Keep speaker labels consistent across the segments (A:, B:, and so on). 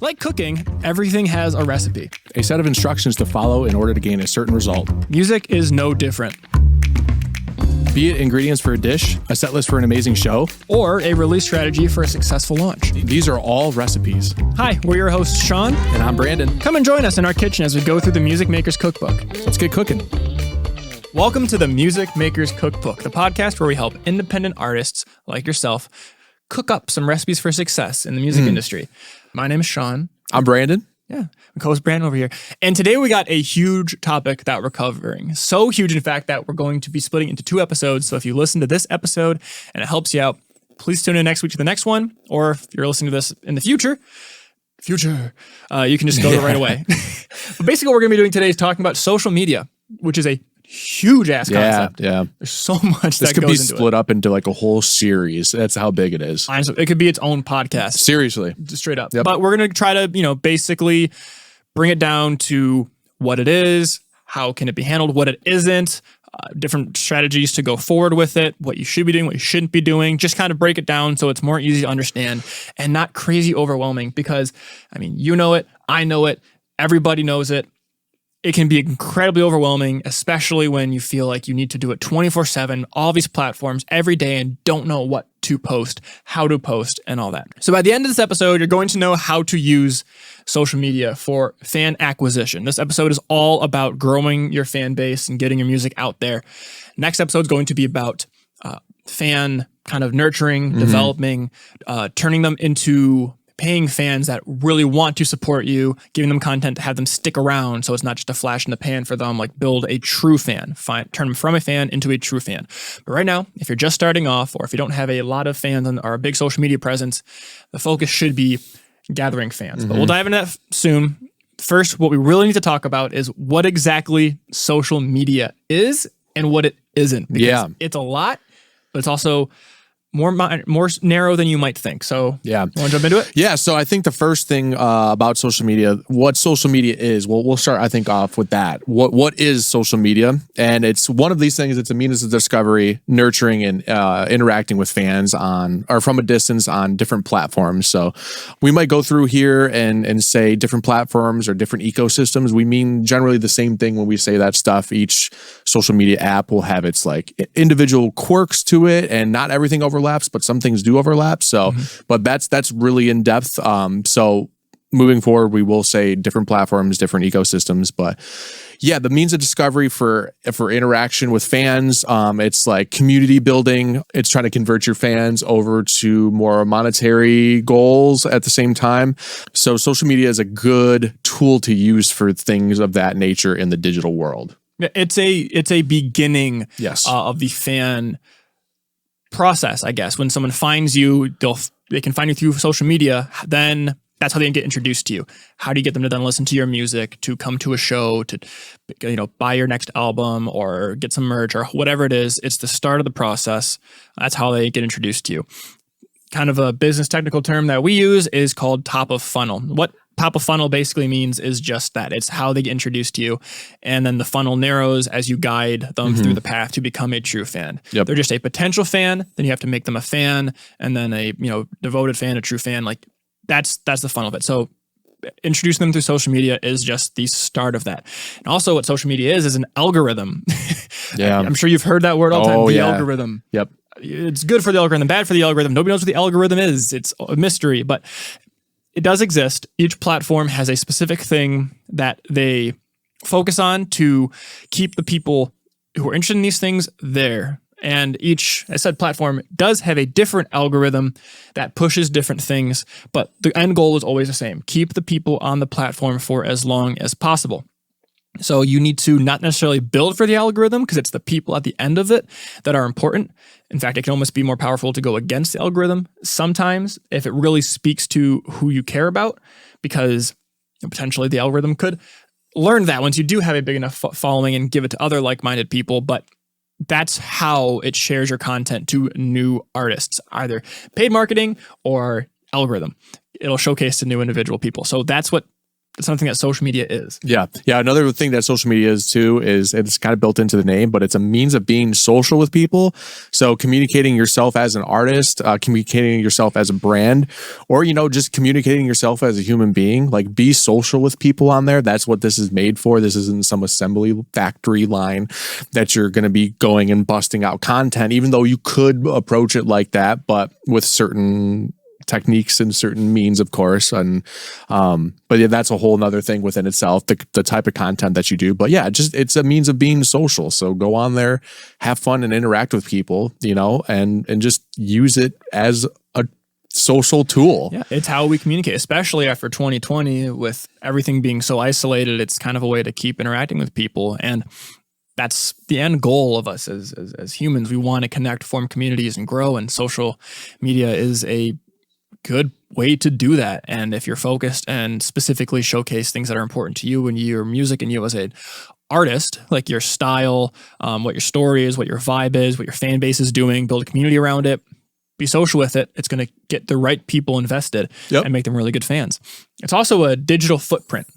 A: Like cooking, everything has a recipe.
B: A set of instructions to follow in order to gain a certain result.
A: Music is no different.
B: Be it ingredients for a dish, a set list for an amazing show,
A: Or a release strategy for a successful launch.
B: these are all recipes.
A: Hi, we're your hosts, Sean.
B: And I'm Brandon.
A: Come and join us in our kitchen as we go through the Music Maker's Cookbook.
B: Let's get cooking.
A: Welcome to the Music Maker's Cookbook, the podcast where we help independent artists like yourself cook up some recipes for success in the music industry. My name is Sean.
B: I'm Brandon.
A: Yeah, my co-host Brandon over here. And today we got a huge topic that we're covering. So huge, in fact, that we're going to be splitting into 2 episodes. So if you listen to this episode and it helps you out, please tune in next week to the next one. Or if you're listening to this in the future, you can just go there right away. But basically what we're going to be doing today is talking about social media, which is a huge ass concept.
B: Yeah.
A: There's so much
B: This
A: that
B: could
A: goes
B: be
A: into
B: split up into like a whole series. That's how big it is.
A: Honestly, it could be its own podcast.
B: Seriously.
A: Straight up.
B: Yep.
A: But we're going to try to, basically bring it down to what it is, how can it be handled, what it isn't, different strategies to go forward with it, what you should be doing, what you shouldn't be doing, just kind of break it down so it's more easy to understand and not crazy overwhelming because, you know it, I know it, everybody knows it. It can be incredibly overwhelming, especially when you feel like you need to do it 24/7, all these platforms every day and don't know what to post, how to post, and all that. So by the end of this episode, you're going to know how to use social media for fan acquisition. This episode is all about growing your fan base and getting your music out there. Next episode is going to be about fan kind of nurturing, developing, turning them into paying fans that really want to support you, giving them content to have them stick around so it's not just a flash in the pan for them, like build a true fan, turn them from a fan into a true fan. But right now, if you're just starting off or if you don't have a lot of fans or a big social media presence, the focus should be gathering fans. But we'll dive into that soon. First, what we really need to talk about is what exactly social media is and what it isn't. Because it's a lot, but it's also more narrow than you might think. So
B: yeah.
A: You want to jump into it?
B: Yeah. So I think the first thing about social media, what social media is, well, we'll start, I think, off with that. What is social media? And it's one of these things. It's a means of discovery, nurturing, and interacting with fans from a distance on different platforms. So we might go through here and say different platforms or different ecosystems. We mean generally the same thing when we say that stuff. Each social media app will have its like individual quirks to it, and not everything overlaps, but some things do overlap. So, but that's really in depth. So moving forward, we will say different platforms, different ecosystems, but yeah, the means of discovery for interaction with fans, it's like community building. It's trying to convert your fans over to more monetary goals at the same time. So social media is a good tool to use for things of that nature in the digital world.
A: It's a beginning of the fan process, I guess. When someone finds you, they can find you through social media, then that's how they get introduced to you. How do you get them to then listen to your music, to come to a show, to buy your next album or get some merch or whatever it is? It's the start of the process. That's how they get introduced to you. Kind of a business technical term that we use is called top of funnel. What top of funnel basically means is just that. It's how they get introduced to you. And then the funnel narrows as you guide them through the path to become a true fan.
B: Yep.
A: They're just a potential fan, then you have to make them a fan, and then a devoted fan, a true fan. Like that's the funnel of it. So introducing them through social media is just the start of that. And also what social media is an algorithm.
B: Yeah.
A: I'm sure you've heard that word all the time, the algorithm.
B: Yep.
A: It's good for the algorithm, bad for the algorithm. Nobody knows what the algorithm is. It's a mystery, but it does exist. Each platform has a specific thing that they focus on to keep the people who are interested in these things there. And each, as I said, platform does have a different algorithm that pushes different things, but the end goal is always the same. Keep the people on the platform for as long as possible. So you need to not necessarily build for the algorithm because it's the people at the end of it that are important. In fact, it can almost be more powerful to go against the algorithm sometimes if it really speaks to who you care about, because potentially the algorithm could learn that once you do have a big enough following and give it to other like-minded people. But that's how it shares your content to new artists, either paid marketing or algorithm. It'll showcase to new individual people. So that's what It's something that social media is.
B: Yeah. Yeah. Another thing that social media is too is it's kind of built into the name, but it's a means of being social with people. So communicating yourself as an artist, communicating yourself as a brand, or, just communicating yourself as a human being, like be social with people on there. That's what this is made for. This isn't some assembly factory line that you're going to be going and busting out content, even though you could approach it like that, but with certain techniques and certain means, of course. And but yeah, that's a whole nother thing within itself, the type of content that you do. But yeah, it's a means of being social. So go on there, have fun and interact with people, and just use it as a social tool.
A: Yeah, it's how we communicate, especially after 2020 with everything being so isolated. It's kind of a way to keep interacting with people. And that's the end goal of us as humans. We want to connect, form communities, and grow. And social media is a good way to do that. And if you're focused and specifically showcase things that are important to you and your music and you as an artist, like your style, what your story is, what your vibe is, what your fan base is doing, build a community around it, be social with it, it's going to get the right people invested and make them really good fans. It's also a digital footprint.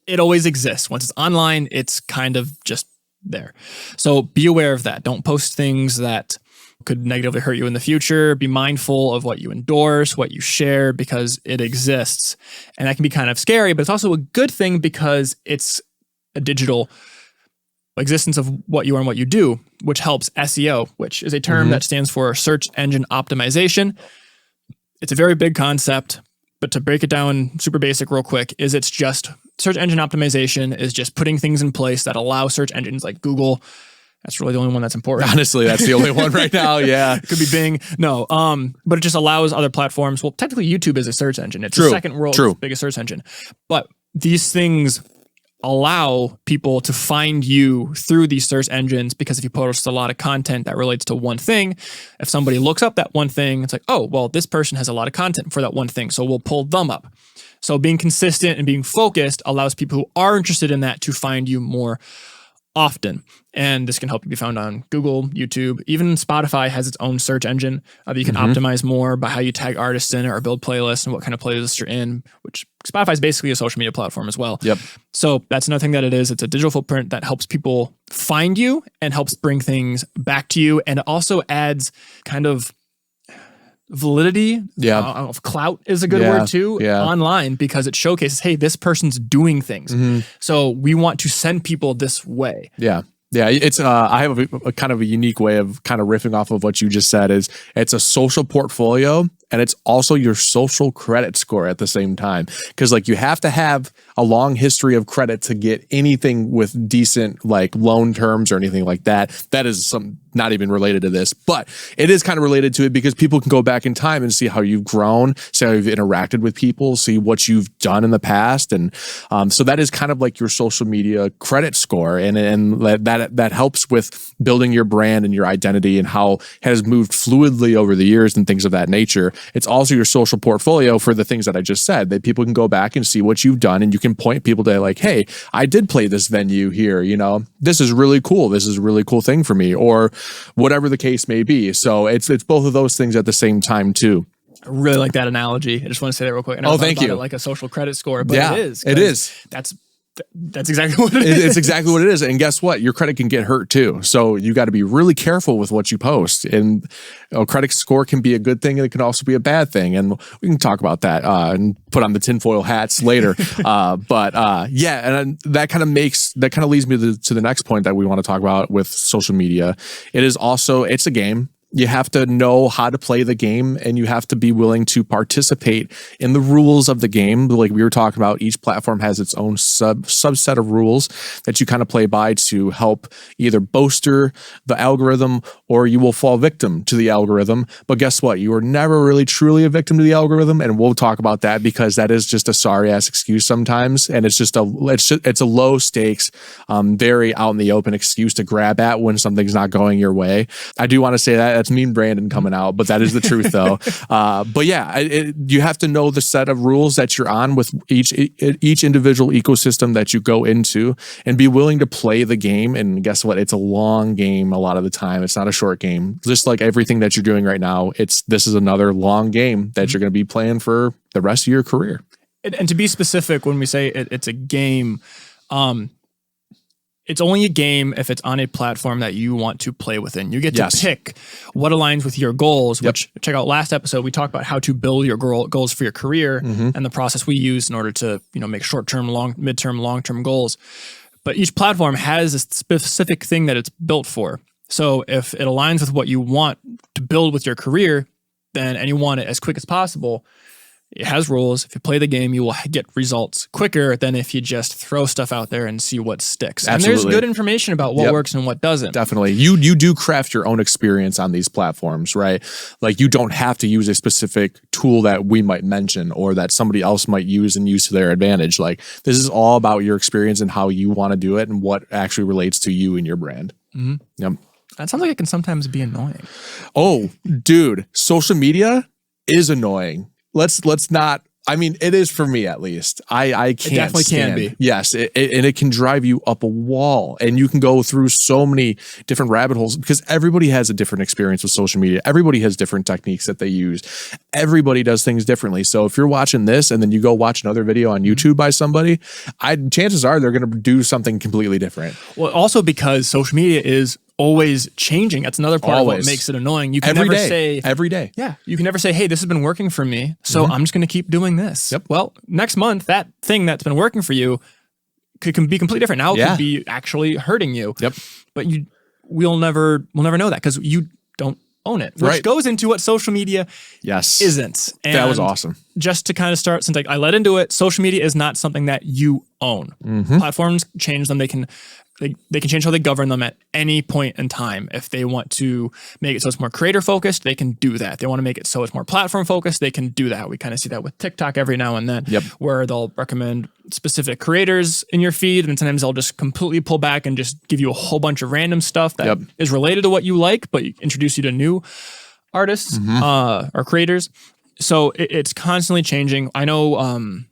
A: It always exists. Once it's online, it's kind of just there. So be aware of that. Don't post things that could negatively hurt you in the future. Be mindful of what you endorse, what you share, because it exists. And that can be kind of scary, but it's also a good thing because it's a digital existence of what you are and what you do, which helps SEO, which is a term that stands for search engine optimization. It's a very big concept, but to break it down super basic real quick, it's just search engine optimization is just putting things in place that allow search engines like Google. That's really the only one that's important.
B: Honestly, that's the only one right now. Yeah.
A: It could be Bing. No. But it just allows other platforms. Well, technically YouTube is a search engine. It's the second world's biggest search engine. But these things allow people to find you through these search engines, because if you post a lot of content that relates to one thing, if somebody looks up that one thing, it's like, oh, well, this person has a lot of content for that one thing, so we'll pull them up. So being consistent and being focused allows people who are interested in that to find you more often. And this can help you be found on Google, YouTube, even Spotify has its own search engine that you can optimize more by how you tag artists in it or build playlists and what kind of playlists you're in, which Spotify is basically a social media platform as well.
B: Yep.
A: So that's another thing that it is. It's a digital footprint that helps people find you and helps bring things back to you. And it also adds kind of validity. Yeah. I don't know if clout is a good word too online, because it showcases, hey, this person's doing things. So we want to send people this way.
B: Yeah. Yeah, it's I have a kind of a unique way of kind of riffing off of what you just said. Is it's a social portfolio and it's also your social credit score at the same time, because like you have to have a long history of credit to get anything with decent like loan terms or anything like that. That is some not even related to this, but it is kind of related to it because people can go back in time and see how you've grown, see how you've interacted with people, see what you've done in the past, and so that is kind of like your social media credit score, and that helps with building your brand and your identity and how it has moved fluidly over the years and things of that nature. It's also your social portfolio for the things that I just said, that people can go back and see what you've done, and you can point people to like, hey, I did play this venue here, this is really cool. This is a really cool thing for me, or whatever the case may be. So it's both of those things at the same time too.
A: I really like that analogy. I just want to say that real quick.
B: Oh, thank you.
A: Like a social credit score, but
B: yeah, it is.
A: That's exactly what it is.
B: It's exactly what it is. And guess what? Your credit can get hurt too. So you got to be really careful with what you post. And a credit score can be a good thing, and it can also be a bad thing. And we can talk about that and put on the tinfoil hats later. Yeah, and that kind of leads me to the next point that we want to talk about with social media. It's a game. You have to know how to play the game, and you have to be willing to participate in the rules of the game. Like we were talking about, each platform has its own subset of rules that you kind of play by to help either bolster the algorithm or you will fall victim to the algorithm. But guess what? You are never really truly a victim to the algorithm, and we'll talk about that because that is just a sorry ass excuse sometimes, and it's a low stakes, very out in the open excuse to grab at when something's not going your way. I do want to say that. That's mean Brandon coming out, but that is the truth though. But yeah, you have to know the set of rules that you're on with each individual ecosystem that you go into, and be willing to play the game. And guess what? It's a long game a lot of the time. It's not a short game. Just like everything that you're doing right now, this is another long game that you're going to be playing for the rest of your career.
A: And to be specific, when we say it's a game, it's only a game if it's on a platform that you want to play within. You get to pick what aligns with your goals, which check out last episode. We talked about how to build your goals for your career and the process we use in order to, make short-term, midterm, long-term goals. But each platform has a specific thing that it's built for. So if it aligns with what you want to build with your career, and you want it as quick as possible, it has rules. If you play the game, you will get results quicker than if you just throw stuff out there and see what sticks.
B: Absolutely.
A: And there's good information about what works and what doesn't.
B: Definitely. You do craft your own experience on these platforms, right? Like you don't have to use a specific tool that we might mention or that somebody else might use and use to their advantage. Like this is all about your experience and how you want to do it and what actually relates to you and your brand. Yep.
A: That sounds like it can sometimes be annoying.
B: Oh, dude, social media is annoying. Let's not. I mean, it is for me at least. I can't.
A: It definitely
B: stand.
A: can be.
B: Yes, and it can drive you up a wall, and you can go through so many different rabbit holes because everybody has a different experience with social media. Everybody has different techniques that they use. Everybody does things differently. So if you're watching this and then you go watch another video on YouTube by somebody, chances are they're going to do something completely different.
A: Well, also because social media is always changing. That's another part of what makes it annoying. You can never say
B: every day.
A: Yeah. You can never say, hey, this has been working for me, so I'm just going to keep doing this.
B: Yep.
A: Well, next month, that thing that's been working for you can be completely different. Now it could be actually hurting you.
B: Yep.
A: But we'll never know that because you don't own it, which goes into what social media isn't. And
B: that was awesome.
A: Just to kind of start, since I led into it, social media is not something that you own. Platforms change them. They can change how they govern them at any point in time. If they want to make it so it's more creator focused, they can do that. They want to make it so it's more platform focused, they can do that. We kind of see that with TikTok every now and then, where they'll recommend specific creators in your feed, and sometimes they'll just completely pull back and just give you a whole bunch of random stuff that is related to what you like, but introduce you to new artists or creators. So it's constantly changing. I know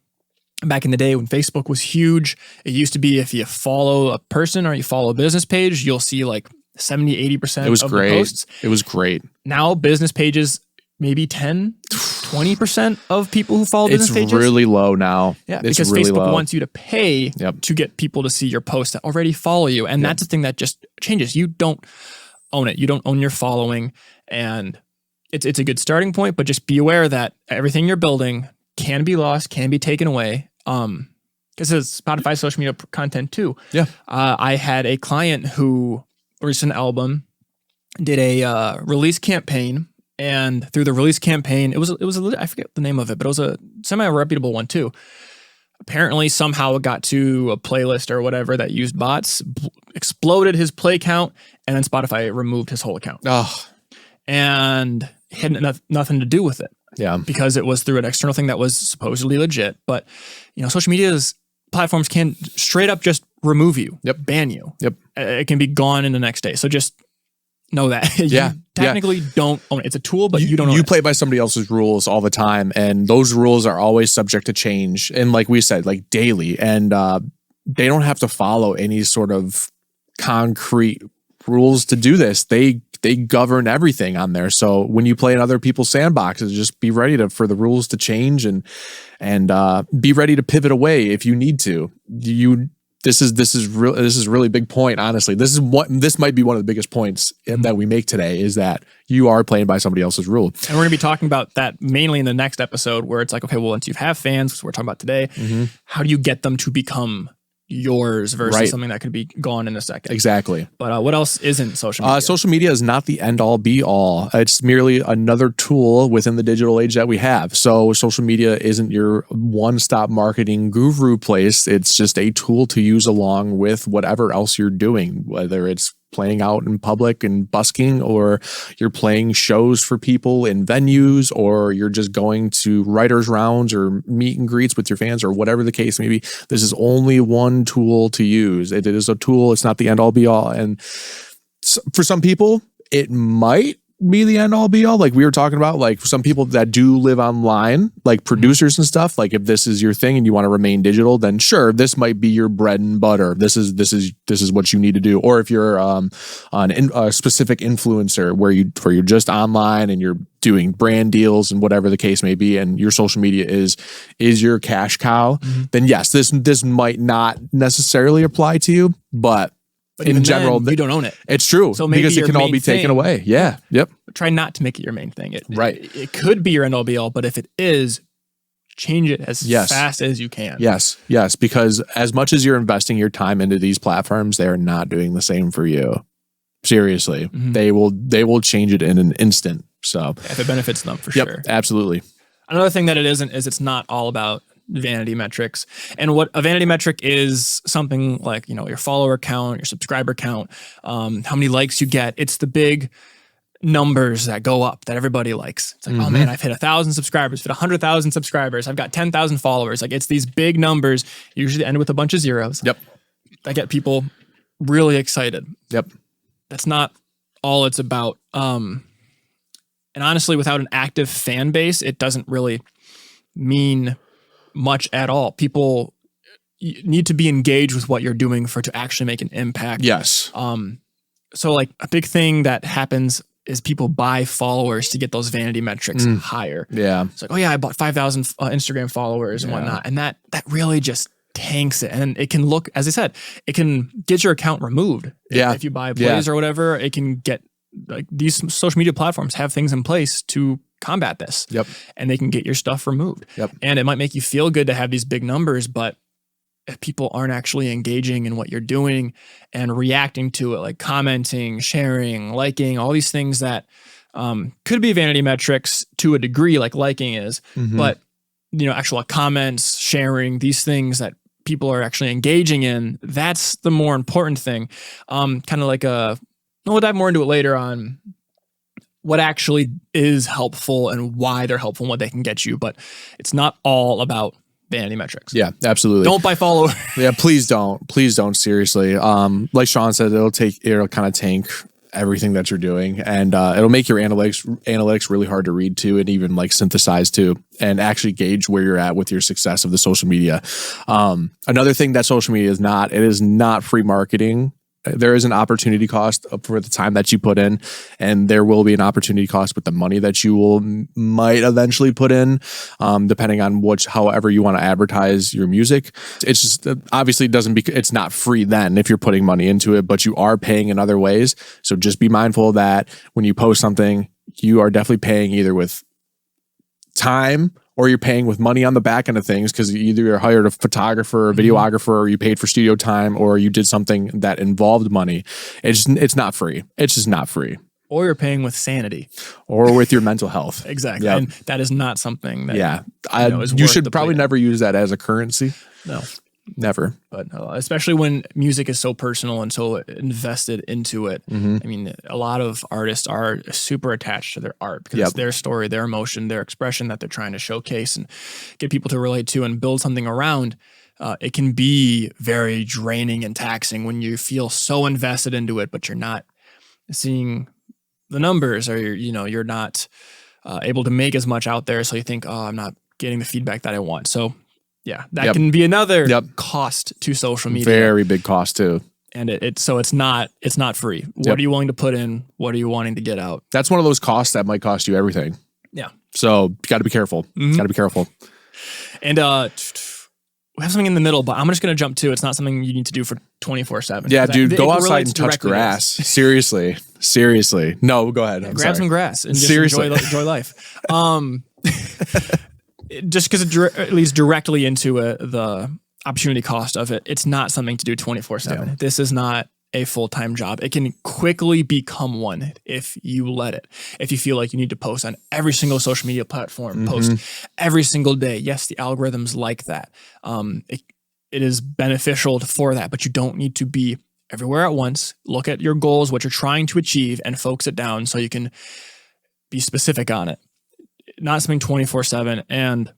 A: back in the day when Facebook was huge, it used to be if you follow a person or you follow a business page, you'll see like 70-80% of the posts.
B: It was great.
A: Now business pages, maybe 10-20% of people who follow business pages.
B: It's really low now.
A: Yeah, because
B: really
A: Facebook
B: low.
A: wants you to pay to get people to see your posts that already follow you. And that's the thing that just changes. You don't own it. You don't own your following. And it's a good starting point, but just be aware that everything you're building can be lost, can be taken away. This is Spotify social media content too. Yeah. I had a client who released an album, did a release campaign, and through the release campaign, it was I forget the name of it, but it was a semi-reputable one too. Apparently, somehow it got to a playlist or whatever that used bots, exploded his play count, and then Spotify removed his whole account. Oh. And had nothing to do with it. Yeah. Because it was through an external thing that was supposedly legit. But, social media's platforms can straight up just remove you, ban you. It can be gone in the next day. So just know that. You technically don't own it. It's a tool, but you don't own it.
B: You play by somebody else's rules all the time, and those rules are always subject to change. And like we said, like daily. And they don't have to follow any sort of concrete rules to do this. They govern everything on there. So when you play in other people's sandboxes, just be ready for the rules to change and be ready to pivot away if you need to. This is a really big point. Honestly, this might be one of the biggest points that we make today is that you are playing by somebody else's rule.
A: And we're going to be talking about that mainly in the next episode, where it's like, okay, well, once you have fans, which we're talking about today, how do you get them to become yours versus something that could be gone in a second?
B: Exactly.
A: But what else isn't social media?
B: Social media is not the end all be all. It's merely another tool within the digital age that we have. So social media isn't your one-stop marketing guru place. It's just a tool to use along with whatever else you're doing, whether it's playing out in public and busking, or you're playing shows for people in venues, or you're just going to writers' rounds or meet and greets with your fans, or whatever the case may be. This is only one tool to use. It is a tool. It's not the end all be all. And for some people, it might be the end all be all. Like we were talking about, like some people that do live online, like producers and stuff, like if this is your thing and you want to remain digital, then sure, this might be your bread and butter. This is what you need to do. Or if you're a specific influencer where you're just online and you're doing brand deals and whatever the case may be, and your social media is your cash cow, then yes, this might not necessarily apply to you, but in general,
A: you don't own it.
B: It's true.
A: So maybe
B: because it can all be taken away. Yeah. Yep.
A: Try not to make it your main thing.
B: Right.
A: It could be your end all be all, but if it is, change it as fast as you can.
B: Yes. Yes. Because as much as you're investing your time into these platforms, they are not doing the same for you. Seriously. They will change it in an instant. So
A: if it benefits them, for sure.
B: Absolutely.
A: Another thing that it isn't is it's not all about vanity metrics. And what a vanity metric is, something like, your follower count, your subscriber count, how many likes you get. It's the big numbers that go up that everybody likes. It's like, oh man, I've hit 1,000 subscribers, hit 100,000 subscribers. I've got 10,000 followers. Like it's these big numbers, usually end with a bunch of zeros.
B: Yep.
A: That get people really excited.
B: Yep.
A: That's not all it's about. And honestly, without an active fan base, it doesn't really mean much at all. People need to be engaged with what you're doing to actually make an impact.
B: Yes.
A: So like a big thing that happens is people buy followers to get those vanity metrics higher.
B: Yeah.
A: It's like, oh yeah, I bought 5,000 Instagram followers and whatnot. And that really just tanks it. And it can look, as I said, it can get your account removed.
B: Yeah.
A: If you buy plays or whatever, it can get, like, these social media platforms have things in place to combat this.
B: Yep.
A: And they can get your stuff removed.
B: Yep.
A: And it might make you feel good to have these big numbers, but if people aren't actually engaging in what you're doing and reacting to it, like commenting, sharing, liking, all these things that could be vanity metrics to a degree, like liking is, but actual comments, sharing, these things that people are actually engaging in, that's the more important thing. Kind of like we'll dive more into it later on what actually is helpful and why they're helpful and what they can get you, but it's not all about vanity metrics.
B: Yeah, absolutely.
A: Don't buy followers.
B: Yeah, please don't. Please don't. Seriously. Like Sean said, it'll kind of tank everything that you're doing, and it'll make your analytics really hard to read too, and even like synthesize too, and actually gauge where you're at with your success of the social media. Another thing that social media is not, it is not free marketing. There is an opportunity cost for the time that you put in, and there will be an opportunity cost with the money that you might eventually put in, depending on however you want to advertise your music. It's just obviously it's not free then if you're putting money into it, but you are paying in other ways. So just be mindful of that when you post something. You are definitely paying either with time, or you're paying with money on the back end of things, because either you're hired a photographer or videographer, or you paid for studio time, or you did something that involved money. It's not free. It's just not free.
A: Or you're paying with sanity.
B: Or with your mental health.
A: Exactly.
B: Yep.
A: And that is not something that
B: you should probably never use that as a currency.
A: No.
B: Never.
A: But especially when music is so personal and so invested into it. I mean, a lot of artists are super attached to their art because it's their story, their emotion, their expression that they're trying to showcase and get people to relate to and build something around. It can be very draining and taxing when you feel so invested into it, but you're not seeing the numbers, or you're not able to make as much out there. So you think, oh, I'm not getting the feedback that I want. So yeah, that can be another cost to social media.
B: Very big cost too.
A: And it's not free. What are you willing to put in? What are you wanting to get out?
B: That's one of those costs that might cost you everything.
A: Yeah.
B: So you got to be careful. Got to be careful.
A: And we have something in the middle, but I'm just going to jump to, it's not something you need to do for 24/7.
B: Yeah, dude, go outside and touch grass. Seriously. No, go ahead.
A: Grab some grass and just enjoy life. Just because it leads directly into the opportunity cost of it. It's not something to do 24/7.
B: Yeah.
A: This is not a full-time job. It can quickly become one if you let it. If you feel like you need to post on every single social media platform, post every single day. Yes, the algorithms like that. It is beneficial for that, but you don't need to be everywhere at once. Look at your goals, what you're trying to achieve, and focus it down so you can be specific on it. Not something 24/7, and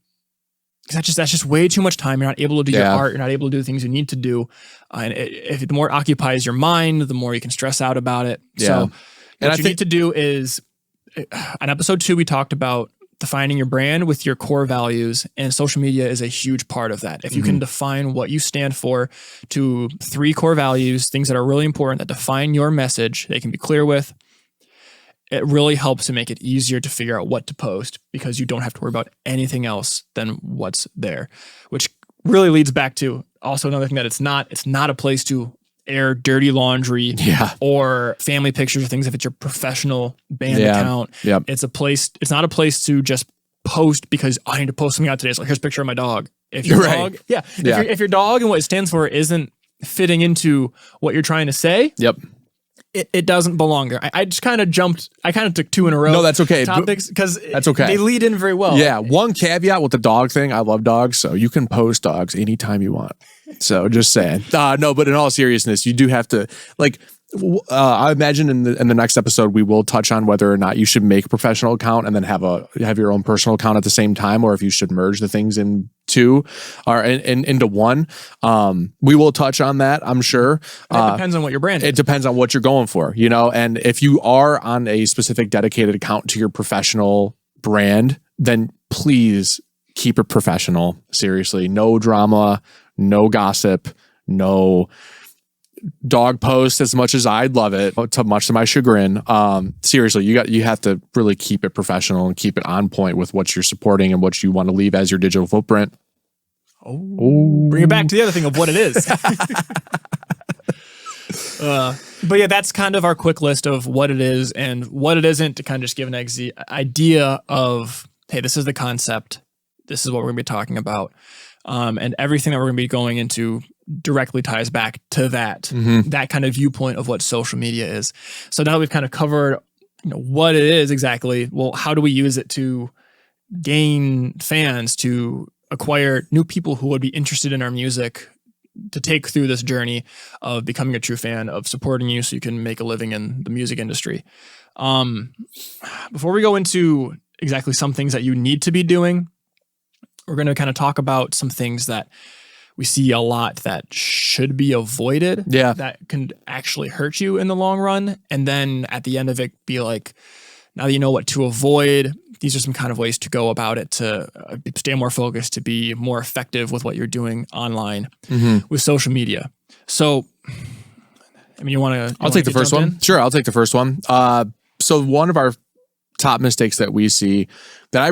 A: that's just way too much time. You're not able to do your art. You're not able to do the things you need to do. And if the more it occupies your mind, the more you can stress out about it. So what you need to do is on episode 2, we talked about defining your brand with your core values, and social media is a huge part of that. If you can define what you stand for to 3 core values, things that are really important that define your message, they can be clear with, it really helps to make it easier to figure out what to post because you don't have to worry about anything else than what's there, which really leads back to also another thing that it's not a place to air dirty laundry or family pictures or things if it's your professional band account.
B: Yep.
A: It's not a place to just post because I need to post something out today. So here's a picture of my dog. If your dog, if your dog and what it stands for isn't fitting into what you're trying to say, it doesn't belong there. I just kind of took 2 in a row.
B: No, that's okay.
A: Topics because
B: that's okay.
A: They lead in very well.
B: Yeah. One caveat with the dog thing. I love dogs, so you can post dogs anytime you want. So just saying. No, but in all seriousness, you do have to I imagine in the next episode we will touch on whether or not you should make a professional account and then have your own personal account at the same time, or if you should merge the things into one. We will touch on that, I'm sure.
A: It depends on what your brand is.
B: It depends on what you're going for, and if you are on a specific dedicated account to your professional brand, then please keep it professional. Seriously, no drama, no gossip, no dog post as much as I'd love it, much to my chagrin. Seriously, you have to really keep it professional and keep it on point with what you're supporting and what you want to leave as your digital footprint.
A: Bring it back to the other thing of what it is. But yeah, that's kind of our quick list of what it is and what it isn't, to kind of just give an idea of, hey, this is the concept. This is what we're going to be talking about. And everything that we're going to be going into directly ties back to that kind of viewpoint of what social media is. So now that we've kind of covered what it is exactly, well, how do we use it to gain fans, to acquire new people who would be interested in our music, to take through this journey of becoming a true fan, of supporting you so you can make a living in the music industry. Before we go into exactly some things that you need to be doing, we're going to kind of talk about some things that we see a lot that should be avoided, that can actually hurt you in the long run. And then at the end of it, be like, now that you know what to avoid, these are some kind of ways to go about it to stay more focused, to be more effective with what you're doing online with social media. So, I mean, you want to?
B: I'll take the first one. Sure, I'll take the first one. So one of our top mistakes that we see, that I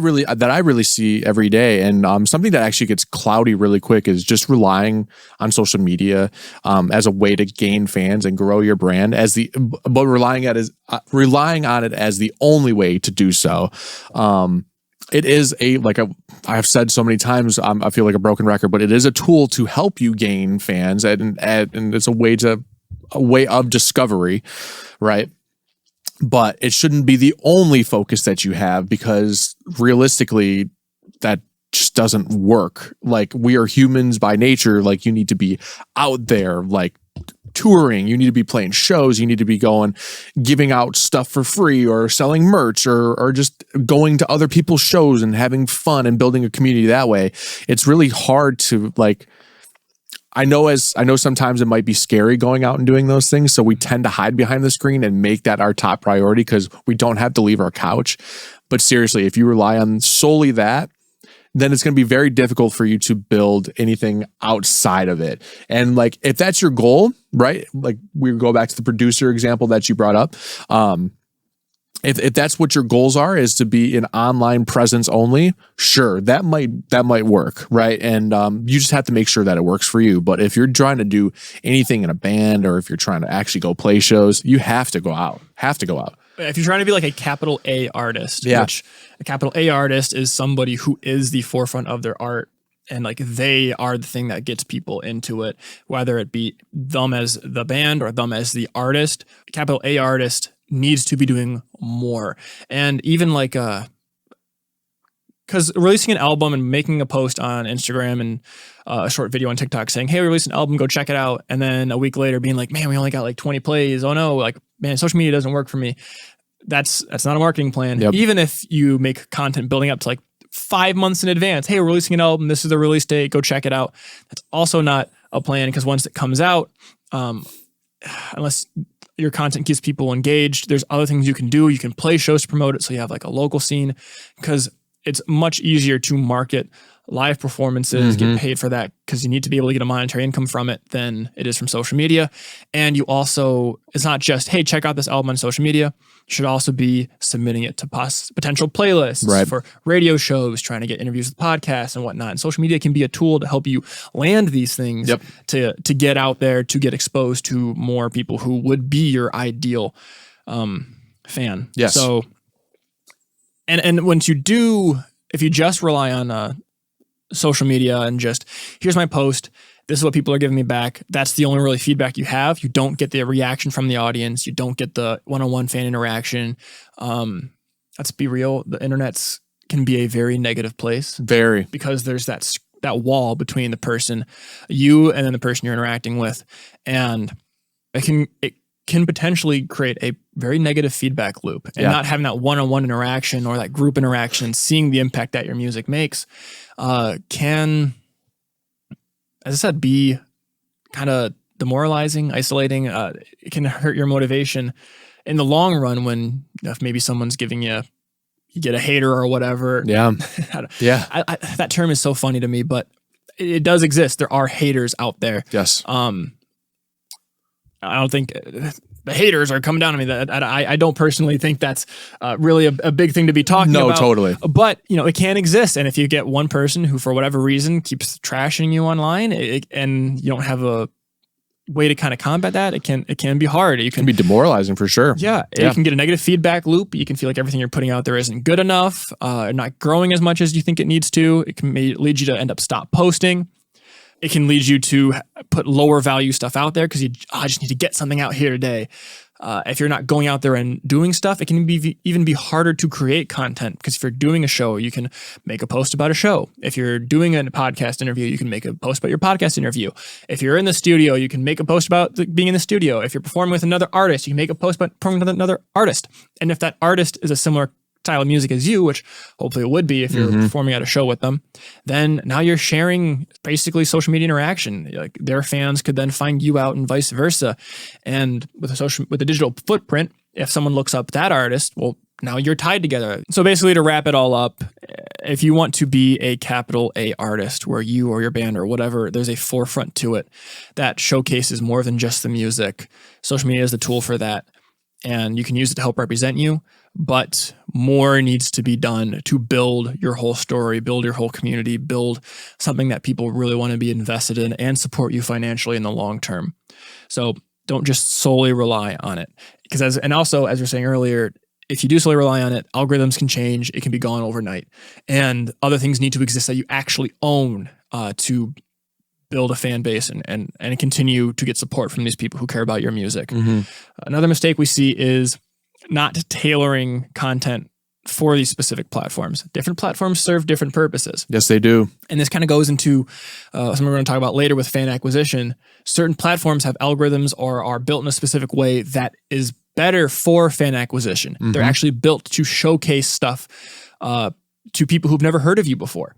B: really see every day, and something that actually gets cloudy really quick, is just relying on social media as a way to gain fans and grow your brand, but relying on it as the only way to do so. It is I've said so many times, I feel like a broken record, but it is a tool to help you gain fans, and it's a way of discovery, right? But it shouldn't be the only focus that you have, because realistically, that just doesn't work. Like, we are humans by nature. Like, you need to be out there, like touring. You need to be playing shows. You need to be giving out stuff for free, or selling merch, or just going to other people's shows and having fun and building a community that way. It's really hard to I know sometimes it might be scary going out and doing those things, so we tend to hide behind the screen and make that our top priority because we don't have to leave our couch. But seriously, if you rely on solely that, then it's going to be very difficult for you to build anything outside of it. And if that's your goal, right? Like, we go back to the producer example that you brought up. If that's what your goals are, is to be an online presence only, sure, that might work, right? And you just have to make sure that it works for you. But if you're trying to do anything in a band, or if you're trying to actually go play shows, you have to go out. If
A: you're trying to be like a capital A artist, which a capital A artist is somebody who is the forefront of their art, and they are the thing that gets people into it, whether it be them as the band or them as the artist. A capital A artist needs to be doing more. And even because releasing an album and making a post on Instagram and a short video on TikTok saying, hey, we released an album, go check it out. And then a week later being like, man, we only got 20 plays. Oh no, man, social media doesn't work for me. That's not a marketing plan. Yep. Even if you make content building up to 5 months in advance, hey, we're releasing an album, this is the release date, go check it out. That's also not a plan, because once it comes out, unless your content keeps people engaged. There's other things you can do. You can play shows to promote it, so you have like a local scene, because it's much easier to market live performances, get paid for that, because you need to be able to get a monetary income from it than it is from social media. And you also, it's not just, hey, check out this album on social media. You should also be submitting it to potential playlists for radio shows, trying to get interviews with podcasts and whatnot. And social media can be a tool to help you land these things, to get out there, to get exposed to more people who would be your ideal fan.
B: Yes.
A: So, and once you do, if you just rely on social media and just, here's my post, this is what people are giving me back, that's the only really feedback you have. You don't get the reaction from the audience. You don't get the one-on-one fan interaction. Let's be real. The internet can be a very negative place.
B: Very.
A: Because there's that wall between the person, you, and then the person you're interacting with. And it can potentially create a very negative feedback loop, and not having that one-on-one interaction or that group interaction, seeing the impact that your music makes, can, as I said, be kind of demoralizing, isolating. It can hurt your motivation in the long run when, if maybe someone's giving you get a hater or whatever.
B: Yeah.
A: That term is so funny to me, but it does exist. There are haters out there.
B: Yes.
A: I don't think the haters are coming down on me. I don't personally think that's really a big thing to be talking about.
B: No, totally.
A: But, it can exist. And if you get one person who, for whatever reason, keeps trashing you online, and you don't have a way to kind of combat that, it can be hard. It
B: can be demoralizing for sure.
A: Yeah. You can get a negative feedback loop. You can feel like everything you're putting out there isn't good enough, not growing as much as you think it needs to. It can lead you to end up stop posting. It can lead you to put lower value stuff out there because I just need to get something out here today. If you're not going out there and doing stuff, it can even be harder to create content, because if you're doing a show, you can make a post about a show. If you're doing a podcast interview, you can make a post about your podcast interview. If you're in the studio, you can make a post about being in the studio. If you're performing with another artist, you can make a post about performing with another artist. And if that artist is a similar style of music as you, which hopefully it would be if you're performing at a show with them, then now you're sharing basically social media interaction. Like, their fans could then find you out and vice versa. And with a digital footprint, if someone looks up that artist, well, now you're tied together. So basically, to wrap it all up, if you want to be a capital A artist, where you or your band or whatever, there's a forefront to it that showcases more than just the music. Social media is the tool for that, and you can use it to help represent you. But more needs to be done to build your whole story, build your whole community, build something that people really want to be invested in and support you financially in the long term. So don't just solely rely on it. Because also, as we were saying earlier, if you do solely rely on it, algorithms can change. It can be gone overnight. And other things need to exist that you actually own to build a fan base and continue to get support from these people who care about your music. Another mistake we see is not tailoring content for these specific platforms. Different platforms serve different purposes.
B: Yes, they do. And
A: this kind of goes into something we're going to talk about later with fan acquisition. Certain platforms have algorithms or are built in a specific way that is better for fan acquisition. They're actually built to showcase stuff to people who've never heard of you before,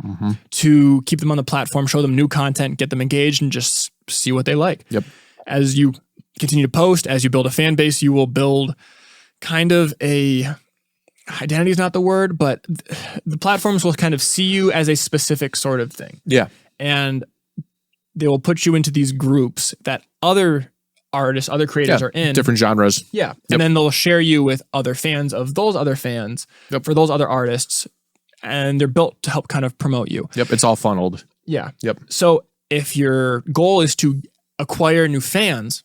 A: to keep them on the platform, show them new content, get them engaged, and just see what they like. As you continue to post, as you build a fan base, you will build kind of identity is not the word, but the platforms will kind of see you as a specific sort of thing. And they will put you into these groups that other artists, other creators are in.
B: Different genres.
A: And then they'll share you with other fans of those other fans for those other artists. And they're built to help kind of promote you.
B: It's all funneled.
A: So if your goal is to acquire new fans,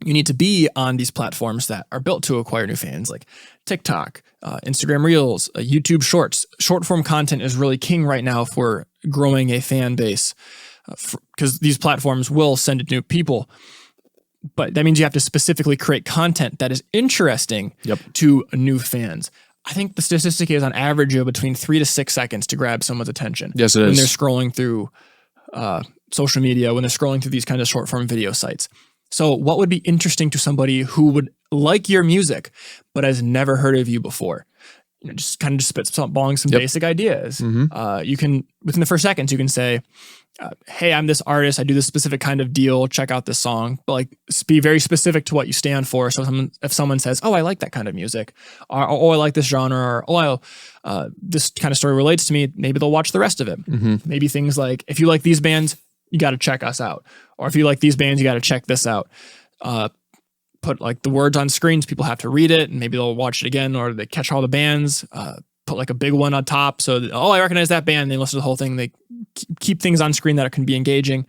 A: you need to be on these platforms that are built to acquire new fans, like TikTok, Instagram Reels, YouTube Shorts. Short form content is really king right now for growing a fan base, because these platforms will send it new people. But that means you have to specifically create content that is interesting to new fans. I think the statistic is on average between 3 to 6 seconds to grab someone's attention.
B: Yes, it is.
A: When they're scrolling through social media, when they're scrolling through these kind of short form video sites. So what would be interesting to somebody who would like your music, but has never heard of you before? just kind of just spitballing some basic ideas. You can, within the first seconds, you can say, hey, I'm this artist. I do this specific kind of deal. Check out this song. But like, be very specific to what you stand for. So if someone says, oh, I like that kind of music, or oh, I like this genre, or oh, this kind of story relates to me, maybe they'll watch the rest of it. Maybe things like, if you like these bands, you got to check us out. Or if you like these bands, you got to check this out. Put like the words on screens, people have to read it, and maybe they'll watch it again, or they catch all the bands. Put like a big one on top, so that, oh, I recognize that band. And they listen to the whole thing. They keep things on screen that can be engaging.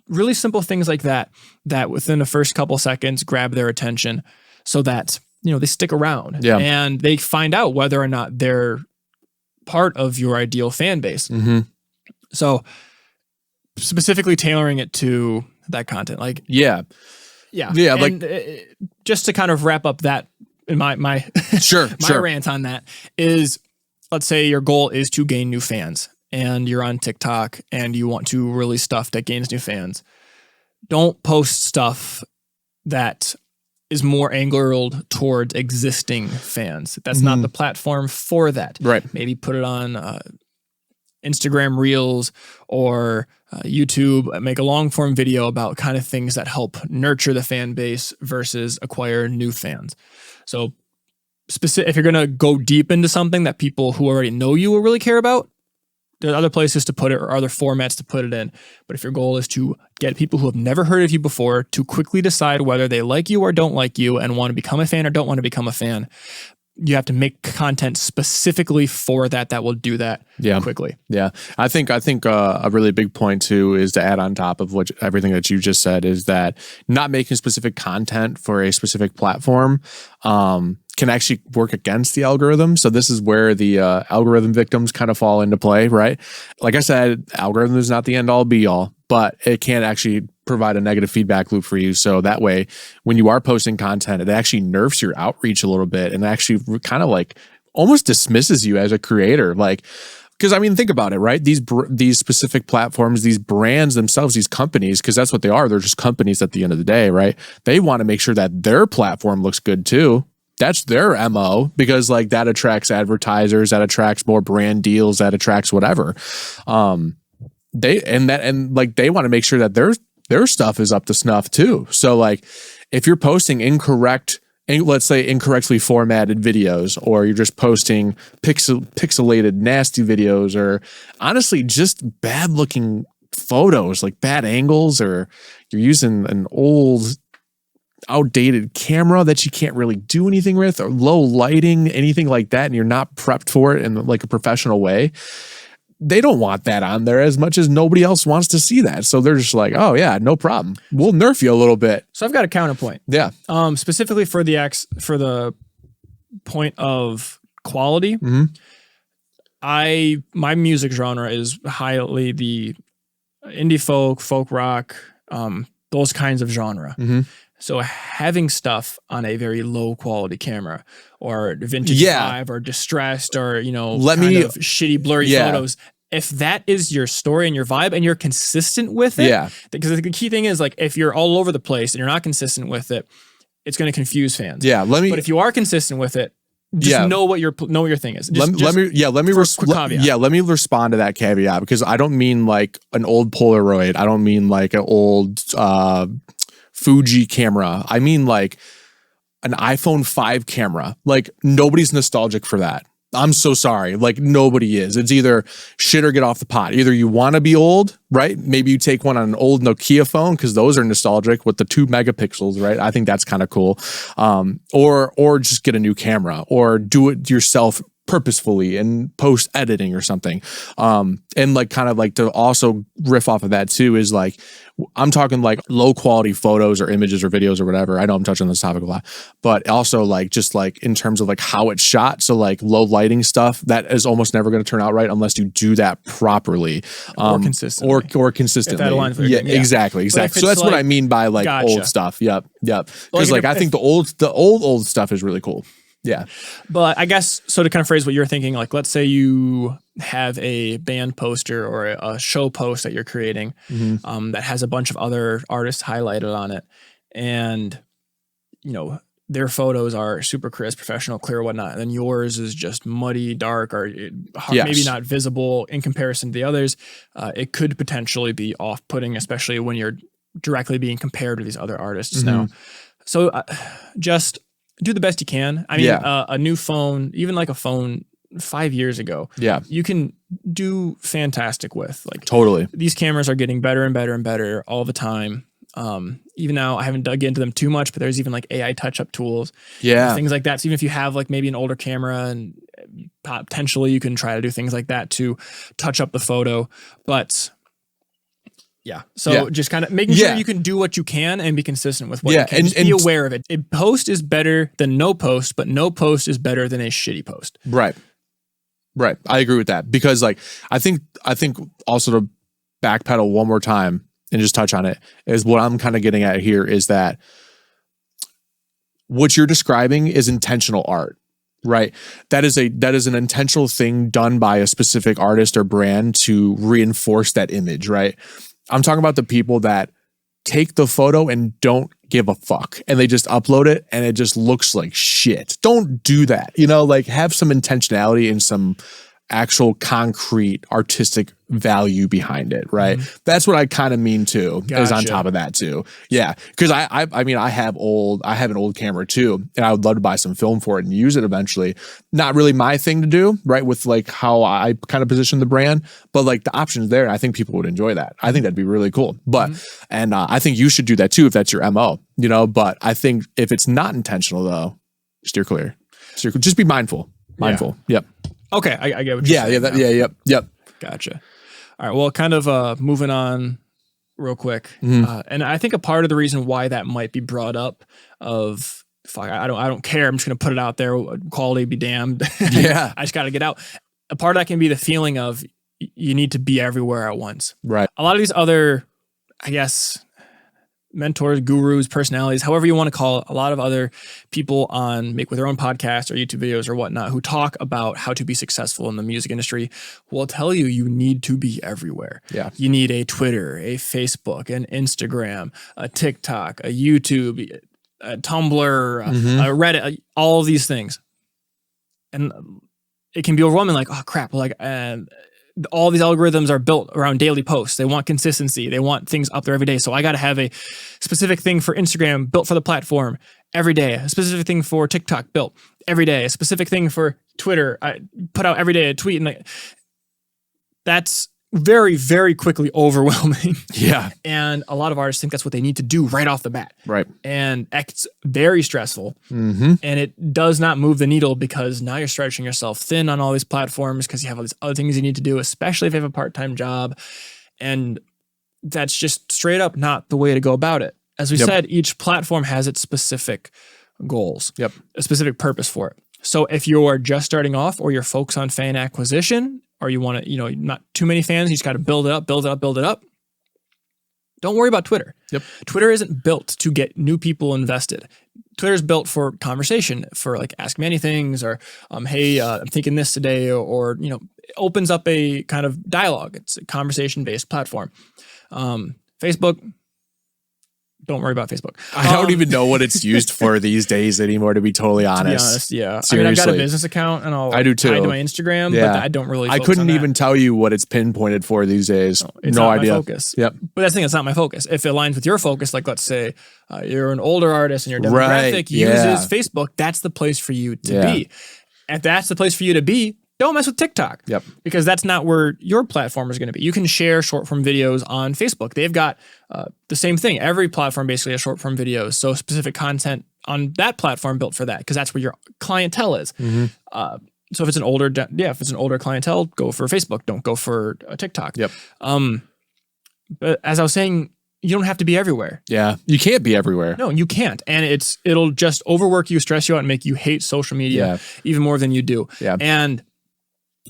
A: Really simple things like that within the first couple seconds grab their attention, so that they stick around and they find out whether or not they're part of your ideal fan base. So specifically tailoring it to that content, like yeah. And like just to kind of wrap up that in my rant on that is, let's say your goal is to gain new fans and you're on TikTok and you want to release stuff that gains new fans. Don't post stuff that is more angled towards existing fans. That's not the platform for that. Right. Maybe put it on Instagram Reels or YouTube, make a long form video about kind of things that help nurture the fan base versus acquire new fans. So if you're going to go deep into something that people who already know you will really care about, there's other places to put it or other formats to put it in. But if your goal is to get people who have never heard of you before to quickly decide whether they like you or don't like you and want to become a fan or don't want to become a fan, you have to make content specifically for that will do that quickly. Yeah.
B: I think a really big point too is to add on top of everything that you just said is that not making specific content for a specific platform can actually work against the algorithm. So this is where the algorithm victims kind of fall into play, right? Like I said, algorithm is not the end all be all, but it can actually provide a negative feedback loop for you. So that way, when you are posting content, it actually nerfs your outreach a little bit and actually kind of like almost dismisses you as a creator. Like, because I mean, think about it, right? These specific platforms, these brands themselves, these companies, because that's what they are. They're just companies at the end of the day, right? They want to make sure that their platform looks good too. That's their MO, because like that attracts advertisers, that attracts more brand deals, that attracts whatever. They want to make sure that their stuff is up to snuff too. So like if you're posting let's say incorrectly formatted videos, or you're just posting pixelated nasty videos, or honestly just bad looking photos, like bad angles, or you're using an old outdated camera that you can't really do anything with, or low lighting, anything like that, and you're not prepped for it in like a professional way, they don't want that on there as much as nobody else wants to see that. So they're just like, oh yeah, no problem. We'll nerf you a little bit.
A: So I've got a counterpoint.
B: Yeah.
A: Specifically for the point of quality, my music genre is highly the indie folk rock, those kinds of genre. So having stuff on a very low quality camera or vintage 5 or distressed or, shitty blurry photos, if that is your story and your vibe and you're consistent with it, because the key thing is like, if you're all over the place and you're not consistent with it, it's going to confuse fans. But if you are consistent with it, just know what your thing is. Let me
B: respond to that caveat, because I don't mean like an old Polaroid. I don't mean like an old, Fuji camera. I mean like an iPhone 5 camera. Like nobody's nostalgic for that. I'm so sorry. Like nobody is. It's either shit or get off the pot. Either you want to be old, right? Maybe you take one on an old Nokia phone, because those are nostalgic with the 2 megapixels, right? I think that's kind of cool. Or just get a new camera, or do it yourself purposefully and post editing or something. And like kind of like to also riff off of that too is like, I'm talking like low quality photos or images or videos or whatever. I know I'm touching on this topic a lot, but also like just like in terms of like how it's shot. So like low lighting stuff that is almost never going to turn out right unless you do that properly.
A: Or consistently.
B: Or consistently. Exactly. So that's what I mean by like old stuff. Yep. Because like I think the old stuff is really cool. Yeah.
A: But I guess, so to kind of phrase what you're thinking, like, let's say you have a band poster or a show post that you're creating that has a bunch of other artists highlighted on it. And, their photos are super crisp, professional, clear, whatnot. And then yours is just muddy, dark, or maybe not visible in comparison to the others. It could potentially be off-putting, especially when you're directly being compared to these other artists now. So just do the best you can. I mean, a new phone, even like a phone 5 years ago, you can do fantastic with. Like
B: totally.
A: These cameras are getting better and better and better all the time. Even now, I haven't dug into them too much, but there's even like AI touch-up tools, things like that. So even if you have like maybe an older camera, and potentially you can try to do things like that to touch up the photo. But just kind of making sure you can do what you can and be consistent with what you can. Just be aware of it. A post is better than no post, but no post is better than a shitty post.
B: Right. I agree with that, because like I think also to backpedal one more time and just touch on it, is what I'm kind of getting at here is that what you're describing is intentional art, right? That is an intentional thing done by a specific artist or brand to reinforce that image, right? I'm talking about the people that take the photo and don't give a fuck, and they just upload it and it just looks like shit. Don't do that. Like have some intentionality and some actual concrete artistic value behind it, right? That's what I kind of mean too. Is on top of that too. Yeah, because I mean I have an old camera too, and I would love to buy some film for it and use it eventually. Not really my thing to do, right? With like how I kind of position the brand, but like the options there, and I think people would enjoy that. I think that'd be really cool. But and I think you should do that too if that's your MO, But I think if it's not intentional though, steer clear. Just be mindful. Yep.
A: Okay, I get what you're saying.
B: Yep.
A: Gotcha. All right, well, kind of moving on real quick. And I think a part of the reason why that might be brought up of, fuck, I don't care, I'm just going to put it out there, quality be damned. I just got to get out. A part of that can be the feeling of you need to be everywhere at once.
B: Right.
A: A lot of these other, I guess, mentors, gurus, personalities, however you want to call it, a lot of other people make with their own podcasts or YouTube videos or whatnot who talk about how to be successful in the music industry will tell you need to be everywhere.
B: Yeah.
A: You need a Twitter, a Facebook, an Instagram, a TikTok, a YouTube, a Tumblr, a Reddit, all of these things. And it can be overwhelming, like, oh crap, all these algorithms are built around daily posts. They want consistency. They want things up there every day. So I got to have a specific thing for Instagram built for the platform every day, a specific thing for TikTok built every day, a specific thing for Twitter. I put out every day a tweet, and that's very, very quickly overwhelming.
B: Yeah.
A: And a lot of artists think that's what they need to do right off the bat.
B: Right.
A: And it's very stressful. And it does not move the needle, because now you're stretching yourself thin on all these platforms because you have all these other things you need to do, especially if you have a part-time job. And that's just straight up not the way to go about it. As we said, each platform has its specific goals, a specific purpose for it. So if you're just starting off, or you're focused on fan acquisition, or you want to, not too many fans, you just got to build it up. Don't worry about Twitter. Twitter isn't built to get new people invested. Twitter is built for conversation, for like ask me anythings, or hey, I'm thinking this today, or it opens up a kind of dialogue. It's a conversation-based platform. Facebook, don't worry about Facebook.
B: I don't even know what it's used for these days anymore, to be totally honest.
A: Yeah.
B: Seriously.
A: I mean, I've got a business account, and
B: I do too.
A: tie to my Instagram, but I don't really
B: I couldn't even tell you what it's pinpointed for these days.
A: It's
B: no
A: not
B: idea.
A: My focus. But that's the thing, it's not my focus. If it aligns with your focus, like let's say you're an older artist and your demographic uses Facebook, that's the place for you to be. If that's the place for you to be, don't mess with TikTok. Because that's not where your platform is going to be. You can share short form videos on Facebook. They've got the same thing. Every platform basically has short form videos. So specific content on that platform built for that, because that's where your clientele is. So if it's an older, clientele, go for Facebook. Don't go for TikTok. But as I was saying, you don't have to be everywhere.
B: Yeah, you can't be everywhere.
A: No, you can't. And it'll just overwork you, stress you out, and make you hate social media even more than you do. And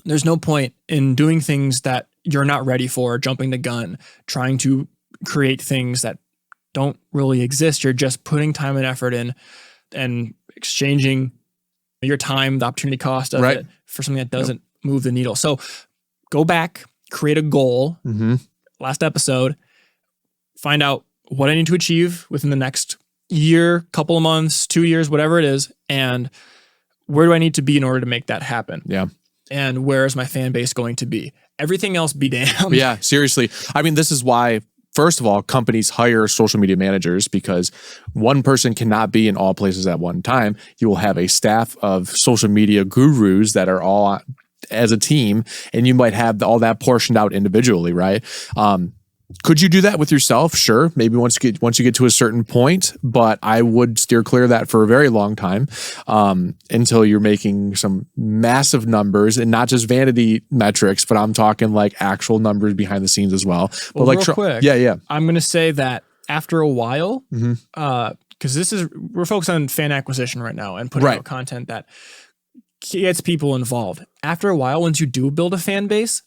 A: there's no point in doing things that you're not ready for, jumping the gun, trying to create things that don't really exist. You're just putting time and effort in and exchanging your time, the opportunity cost of it, for something that doesn't move the needle. So go back, create a goal. Last episode, find out what I need to achieve within the next year, couple of months, 2 years, whatever it is, and where do I need to be in order to make that happen?
B: Yeah.
A: And where is my fan base going to be? Everything else be damned.
B: Yeah, seriously. I mean, this is why, first of all, companies hire social media managers, because one person cannot be in all places at one time. You will have a staff of social media gurus that are all as a team, and you might have all that portioned out individually, right? Could you do that with yourself? Sure. Maybe once you get to a certain point, but I would steer clear of that for a very long time, until you're making some massive numbers, and not just vanity metrics, but I'm talking like actual numbers behind the scenes as well. But
A: Well,
B: like,
A: real quick,
B: yeah.
A: I'm going to say that after a while, because we're focused on fan acquisition right now and putting out content that gets people involved. After a while, once you do build a fan base,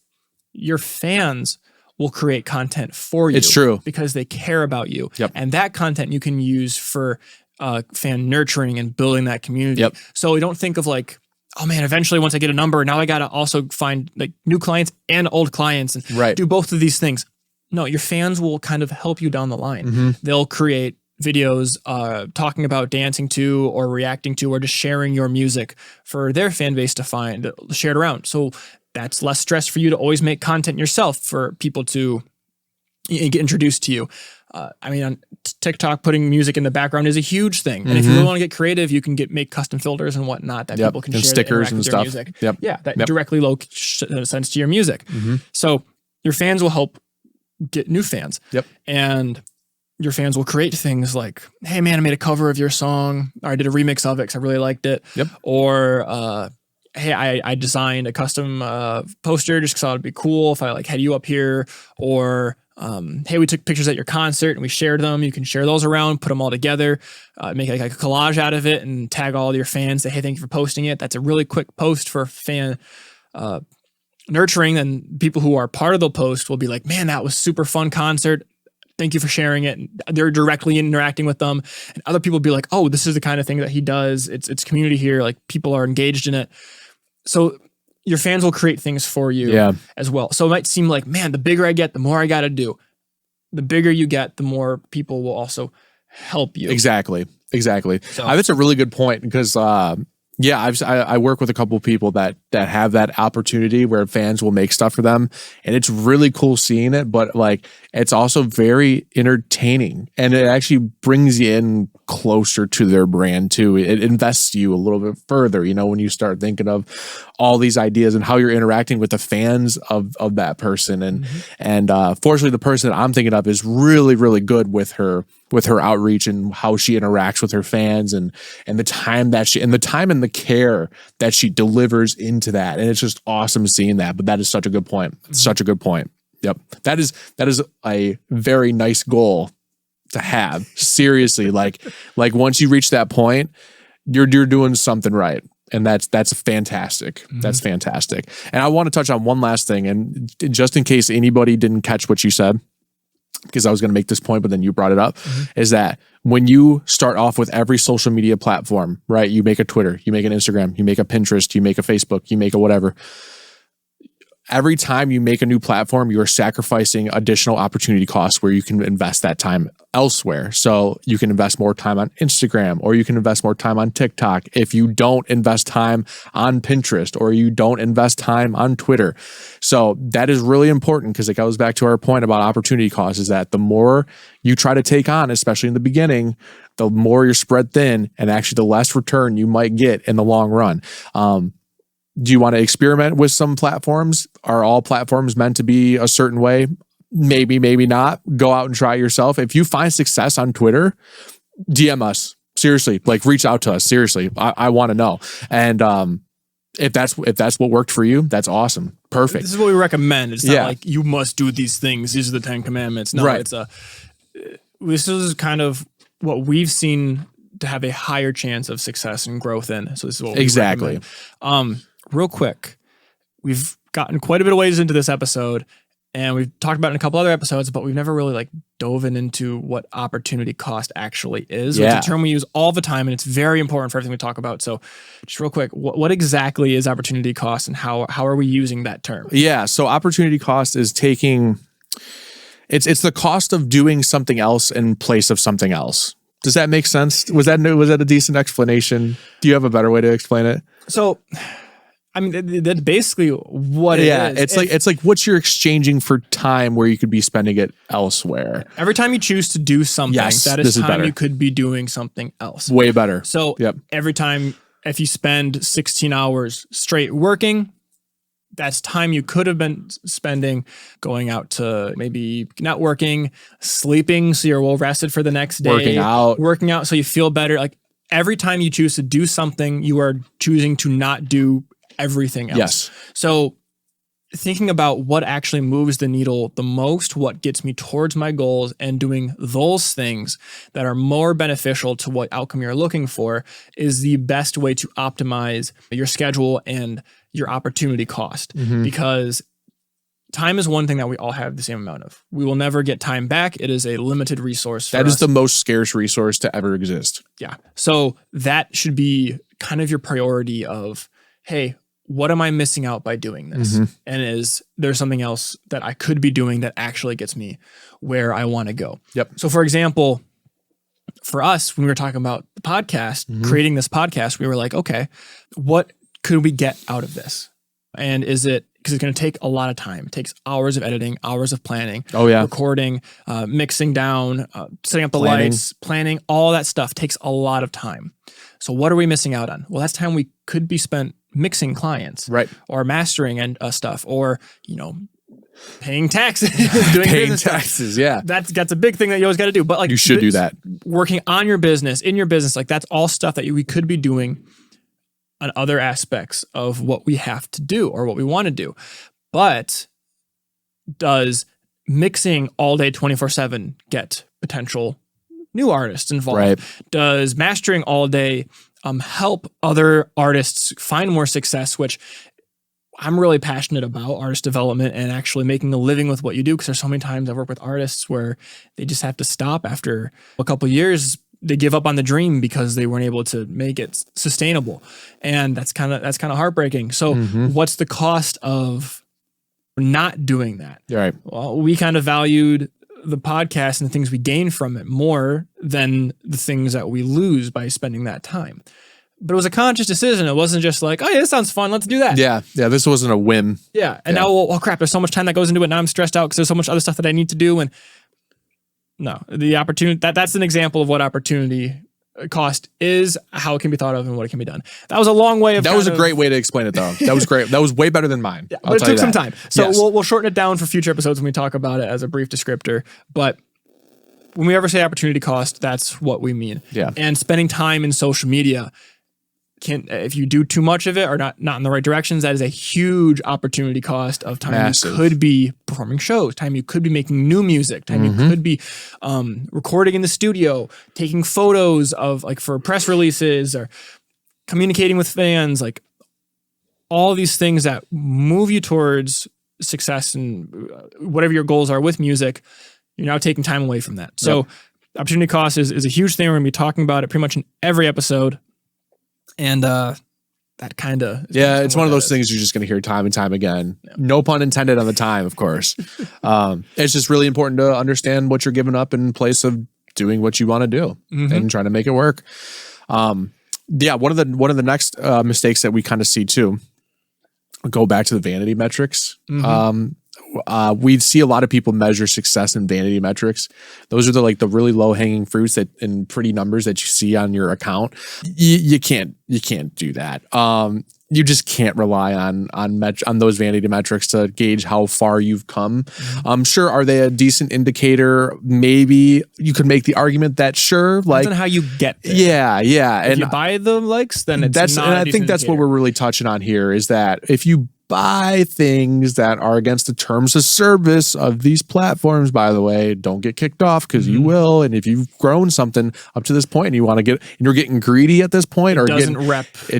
A: your fans will create content for you.
B: It's true.
A: Because they care about you.
B: Yep.
A: And that content you can use for fan nurturing and building that community.
B: Yep.
A: So we don't think of like, oh man, eventually once I get a number, now I got to also find like new clients and old clients and do both of these things. No, your fans will kind of help you down the line. They'll create videos talking about dancing to or reacting to or just sharing your music for their fan base to find, share it around. So that's less stress for you to always make content yourself for people to get introduced to you. I mean, on TikTok, putting music in the background is a huge thing. And if you really want to get creative, you can make custom filters and whatnot that people can share,
B: stickers and stuff.
A: Music. Yeah, that directly sends to your music. So your fans will help get new fans. And your fans will create things like, hey man, I made a cover of your song, or I did a remix of it because I really liked it. Or hey, I designed a custom poster just because I thought it'd be cool if I like had you up here. Or hey, we took pictures at your concert and we shared them. You can share those around, put them all together, make like a collage out of it, and tag all your fans. Say, hey, thank you for posting it. That's a really quick post for fan nurturing. And people who are part of the post will be like, man, that was super fun concert. Thank you for sharing it. They're directly interacting with them. And other people will be like, oh, this is the kind of thing that he does. It's community here. Like people are engaged in it. So your fans will create things for you as well. So it might seem like, man, the bigger I get, the more I got to do. The bigger you get, the more people will also help you.
B: Exactly.
A: So,
B: That's a really good point, because I work with a couple of people that have that opportunity where fans will make stuff for them, and it's really cool seeing it, but like it's also very entertaining, and it actually brings you in closer to their brand too. It invests you a little bit further, when you start thinking of all these ideas and how you're interacting with the fans of that person. And fortunately, the person that I'm thinking of is really, really good with her outreach and how she interacts with her fans, and the time and the care that she delivers into that. And it's just awesome seeing that. But that is such a good point. Such a good point. Yep. That is a very nice goal to have. Seriously. Like once you reach that point, you're doing something right. And that's fantastic. That's fantastic. And I want to touch on one last thing. And just in case anybody didn't catch what you said, because I was going to make this point, but then you brought it up, is that when you start off with every social media platform, right? You make a Twitter, you make an Instagram, you make a Pinterest, you make a Facebook, you make a whatever. Every time you make a new platform, you are sacrificing additional opportunity costs where you can invest that time elsewhere. So you can invest more time on Instagram, or you can invest more time on TikTok if you don't invest time on Pinterest, or you don't invest time on Twitter. So that is really important, because it goes back to our point about opportunity costs, is that the more you try to take on, especially in the beginning, the more you're spread thin, and actually the less return you might get in the long run. Do you want to experiment with some platforms? Are all platforms meant to be a certain way? Maybe, maybe not. Go out and try it yourself. If you find success on Twitter, DM us. Seriously, like reach out to us. Seriously, I want to know. And if that's what worked for you, that's awesome. Perfect.
A: This is what we recommend. It's not like you must do these things. These are the 10 commandments. No, this is kind of what we've seen to have a higher chance of success and growth in. So this is what we recommend. Real quick, we've gotten quite a bit of ways into this episode, and we've talked about it in a couple other episodes, but we've never really dove into what opportunity cost actually is. It's a term we use all the time, and it's very important for everything we talk about. So just real quick, what exactly is opportunity cost, and how are we using that term?
B: Yeah. So opportunity cost is it's the cost of doing something else in place of something else. Does that make sense? Was that a decent explanation? Do you have a better way to explain it?
A: So, I mean, that's basically what it is.
B: It's like what you're exchanging for time where you could be spending it elsewhere.
A: Every time you choose to do something,
B: Yes,
A: that
B: this
A: is
B: is
A: time
B: better.
A: you could be doing something else.
B: Way better.
A: So
B: Yep.
A: every time, if you spend 16 hours straight working, that's time you could have been spending going out to maybe networking, sleeping so you're well rested for the next day, working out so you feel better. Like every time you choose to do something, you are choosing to not do everything else.
B: Yes.
A: So thinking about what actually moves the needle the most, what gets me towards my goals, and doing those things that are more beneficial to what outcome you're looking for is the best way to optimize your schedule and your opportunity cost. Because time is one thing that we all have the same amount of. We will never get time back. It is a limited resource for
B: That is
A: us.
B: the most scarce resource to ever exist.
A: Yeah. So that should be kind of your priority of, hey, what am I missing out by doing this? And is there something else that I could be doing that actually gets me where I want to go?
B: Yep.
A: So for example, for us, when we were talking about the podcast, creating this podcast, we were like, okay, what could we get out of this? And is it, because it's going to take a lot of time. It takes hours of editing, hours of planning, recording, mixing down, setting up the lights, planning, all that stuff takes a lot of time. So what are we missing out on? Well, that's time we could be spent mixing clients,
B: right?
A: Or mastering and stuff, or, you know, paying taxes, doing
B: paying taxes. Yeah.
A: That's a big thing that you always got to do. But like,
B: you should do that.
A: Working on your business, in your business, like that's all stuff that we could be doing on other aspects of what we have to do or what we want to do. But does mixing all day 24/7 get potential new artists involved?
B: Right.
A: Does mastering all day help other artists find more success, which I'm really passionate about, artist development and actually making a living with what you do. Because there's so many times I've worked with artists where they just have to stop after a couple of years. They give up on the dream because they weren't able to make it sustainable. And that's kind of heartbreaking. So what's the cost of not doing that?
B: Right.
A: Well, we kind of valued the podcast and the things we gain from it more than the things that we lose by spending that time. But it was a conscious decision. It wasn't just like, oh yeah, this sounds fun, let's do that.
B: Yeah. Yeah. This wasn't a whim.
A: Yeah. And now, oh crap, there's so much time that goes into it. Now I'm stressed out because there's so much other stuff that I need to do. And no, the opportunity, that's an example of what opportunity cost is, how it can be thought of, and what it can be done. That was a long way of.
B: That was a great way to explain it, though. That was great. That was way better than mine.
A: Yeah, but it took some time. So we'll shorten it down for future episodes when we talk about it as a brief descriptor. But when we ever say opportunity cost, that's what we mean.
B: Yeah.
A: And spending time in social media if you do too much of it or not in the right directions, that is a huge opportunity cost of time.
B: Massive.
A: You could be performing shows, time you could be making new music, time you could be recording in the studio, taking photos of like for press releases or communicating with fans, like all these things that move you towards success and whatever your goals are with music. You're now taking time away from that. So opportunity cost is a huge thing. We're going to be talking about it pretty much in every episode. And that kind of...
B: Yeah, it's one of those things you're just going to hear time and time again. Yeah. No pun intended on the time, of course. It's just really important to understand what you're giving up in place of doing what you want to do and trying to make it work. Yeah, one of the next mistakes that we kind of see too, go back to the vanity metrics. We see a lot of people measure success in vanity metrics. Those are the really low hanging fruits that and pretty numbers that you see on your account. You can't do that. You just can't rely on those vanity metrics to gauge how far you've come. Sure, are they a decent indicator? Maybe you could make the argument that sure, like
A: depends on how you get there.
B: Yeah.
A: If you buy the likes, then it's not.
B: And I think that's what we're really touching on here is that if you buy things that are against the terms of service of these platforms, by the way, don't get kicked off because you will. And if you've grown something up to this point and you want to get, and you're getting greedy at this point,
A: it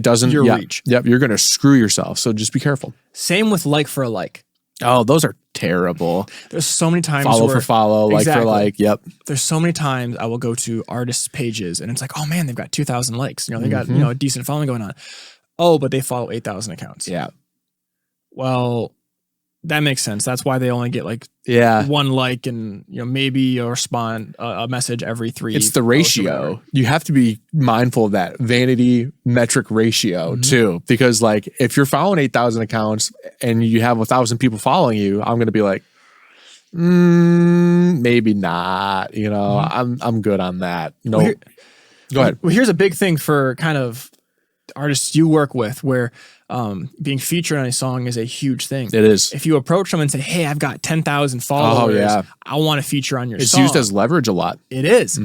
A: doesn't your reach.
B: Yep, you're going to screw yourself. So just be careful.
A: Same with like for a like.
B: Oh, those are terrible.
A: There's so many times
B: follow for follow, like for like. Yep.
A: There's so many times I will go to artists' pages and it's like, oh man, they've got 2,000 likes. They got a decent following going on. Oh, but they follow 8,000 accounts.
B: Yeah.
A: Well, That makes sense. That's why they only get like one like and maybe a respond a message every 3.
B: It's the ratio. You have to be mindful of that vanity metric ratio too, because like if you're following 8,000 accounts and you have 1,000 people following you, I'm going to be like, maybe not. I'm good on that. No, go ahead.
A: Well, here's a big thing for kind of artists you work with where being featured on a song is a huge thing.
B: It is.
A: If you approach them and say, hey, I've got 10,000 followers, I want to feature on your song.
B: It's used as leverage a lot.
A: It is.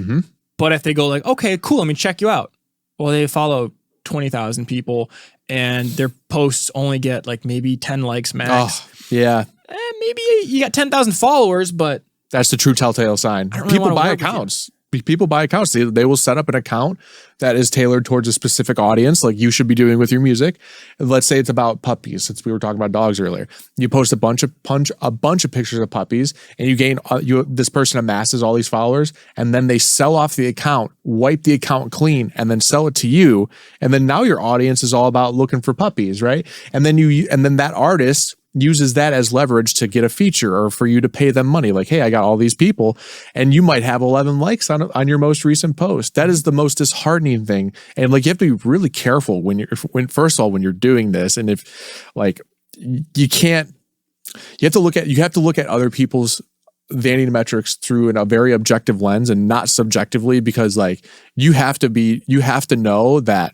A: But if they go like, okay, cool, let me check you out. Well, they follow 20,000 people and their posts only get like maybe 10 likes max. Maybe you got 10,000 followers, but
B: that's the true telltale sign. People buy accounts. People buy accounts. They will set up an account that is tailored towards a specific audience, like you should be doing with your music. Let's say it's about puppies, since we were talking about dogs earlier. You post a bunch of pictures of puppies, and you gain this person amasses all these followers, and then they sell off the account, wipe the account clean, and then sell it to you. And then now your audience is all about looking for puppies, right? And then that artist uses that as leverage to get a feature or for you to pay them money. Like, hey, I got all these people, and you might have 11 likes on your most recent post. That is the most disheartening thing. And like, you have to be really careful when first of all, when you're doing this. And if like, you have to look at other people's vanity metrics through a very objective lens and not subjectively, because like you have to know that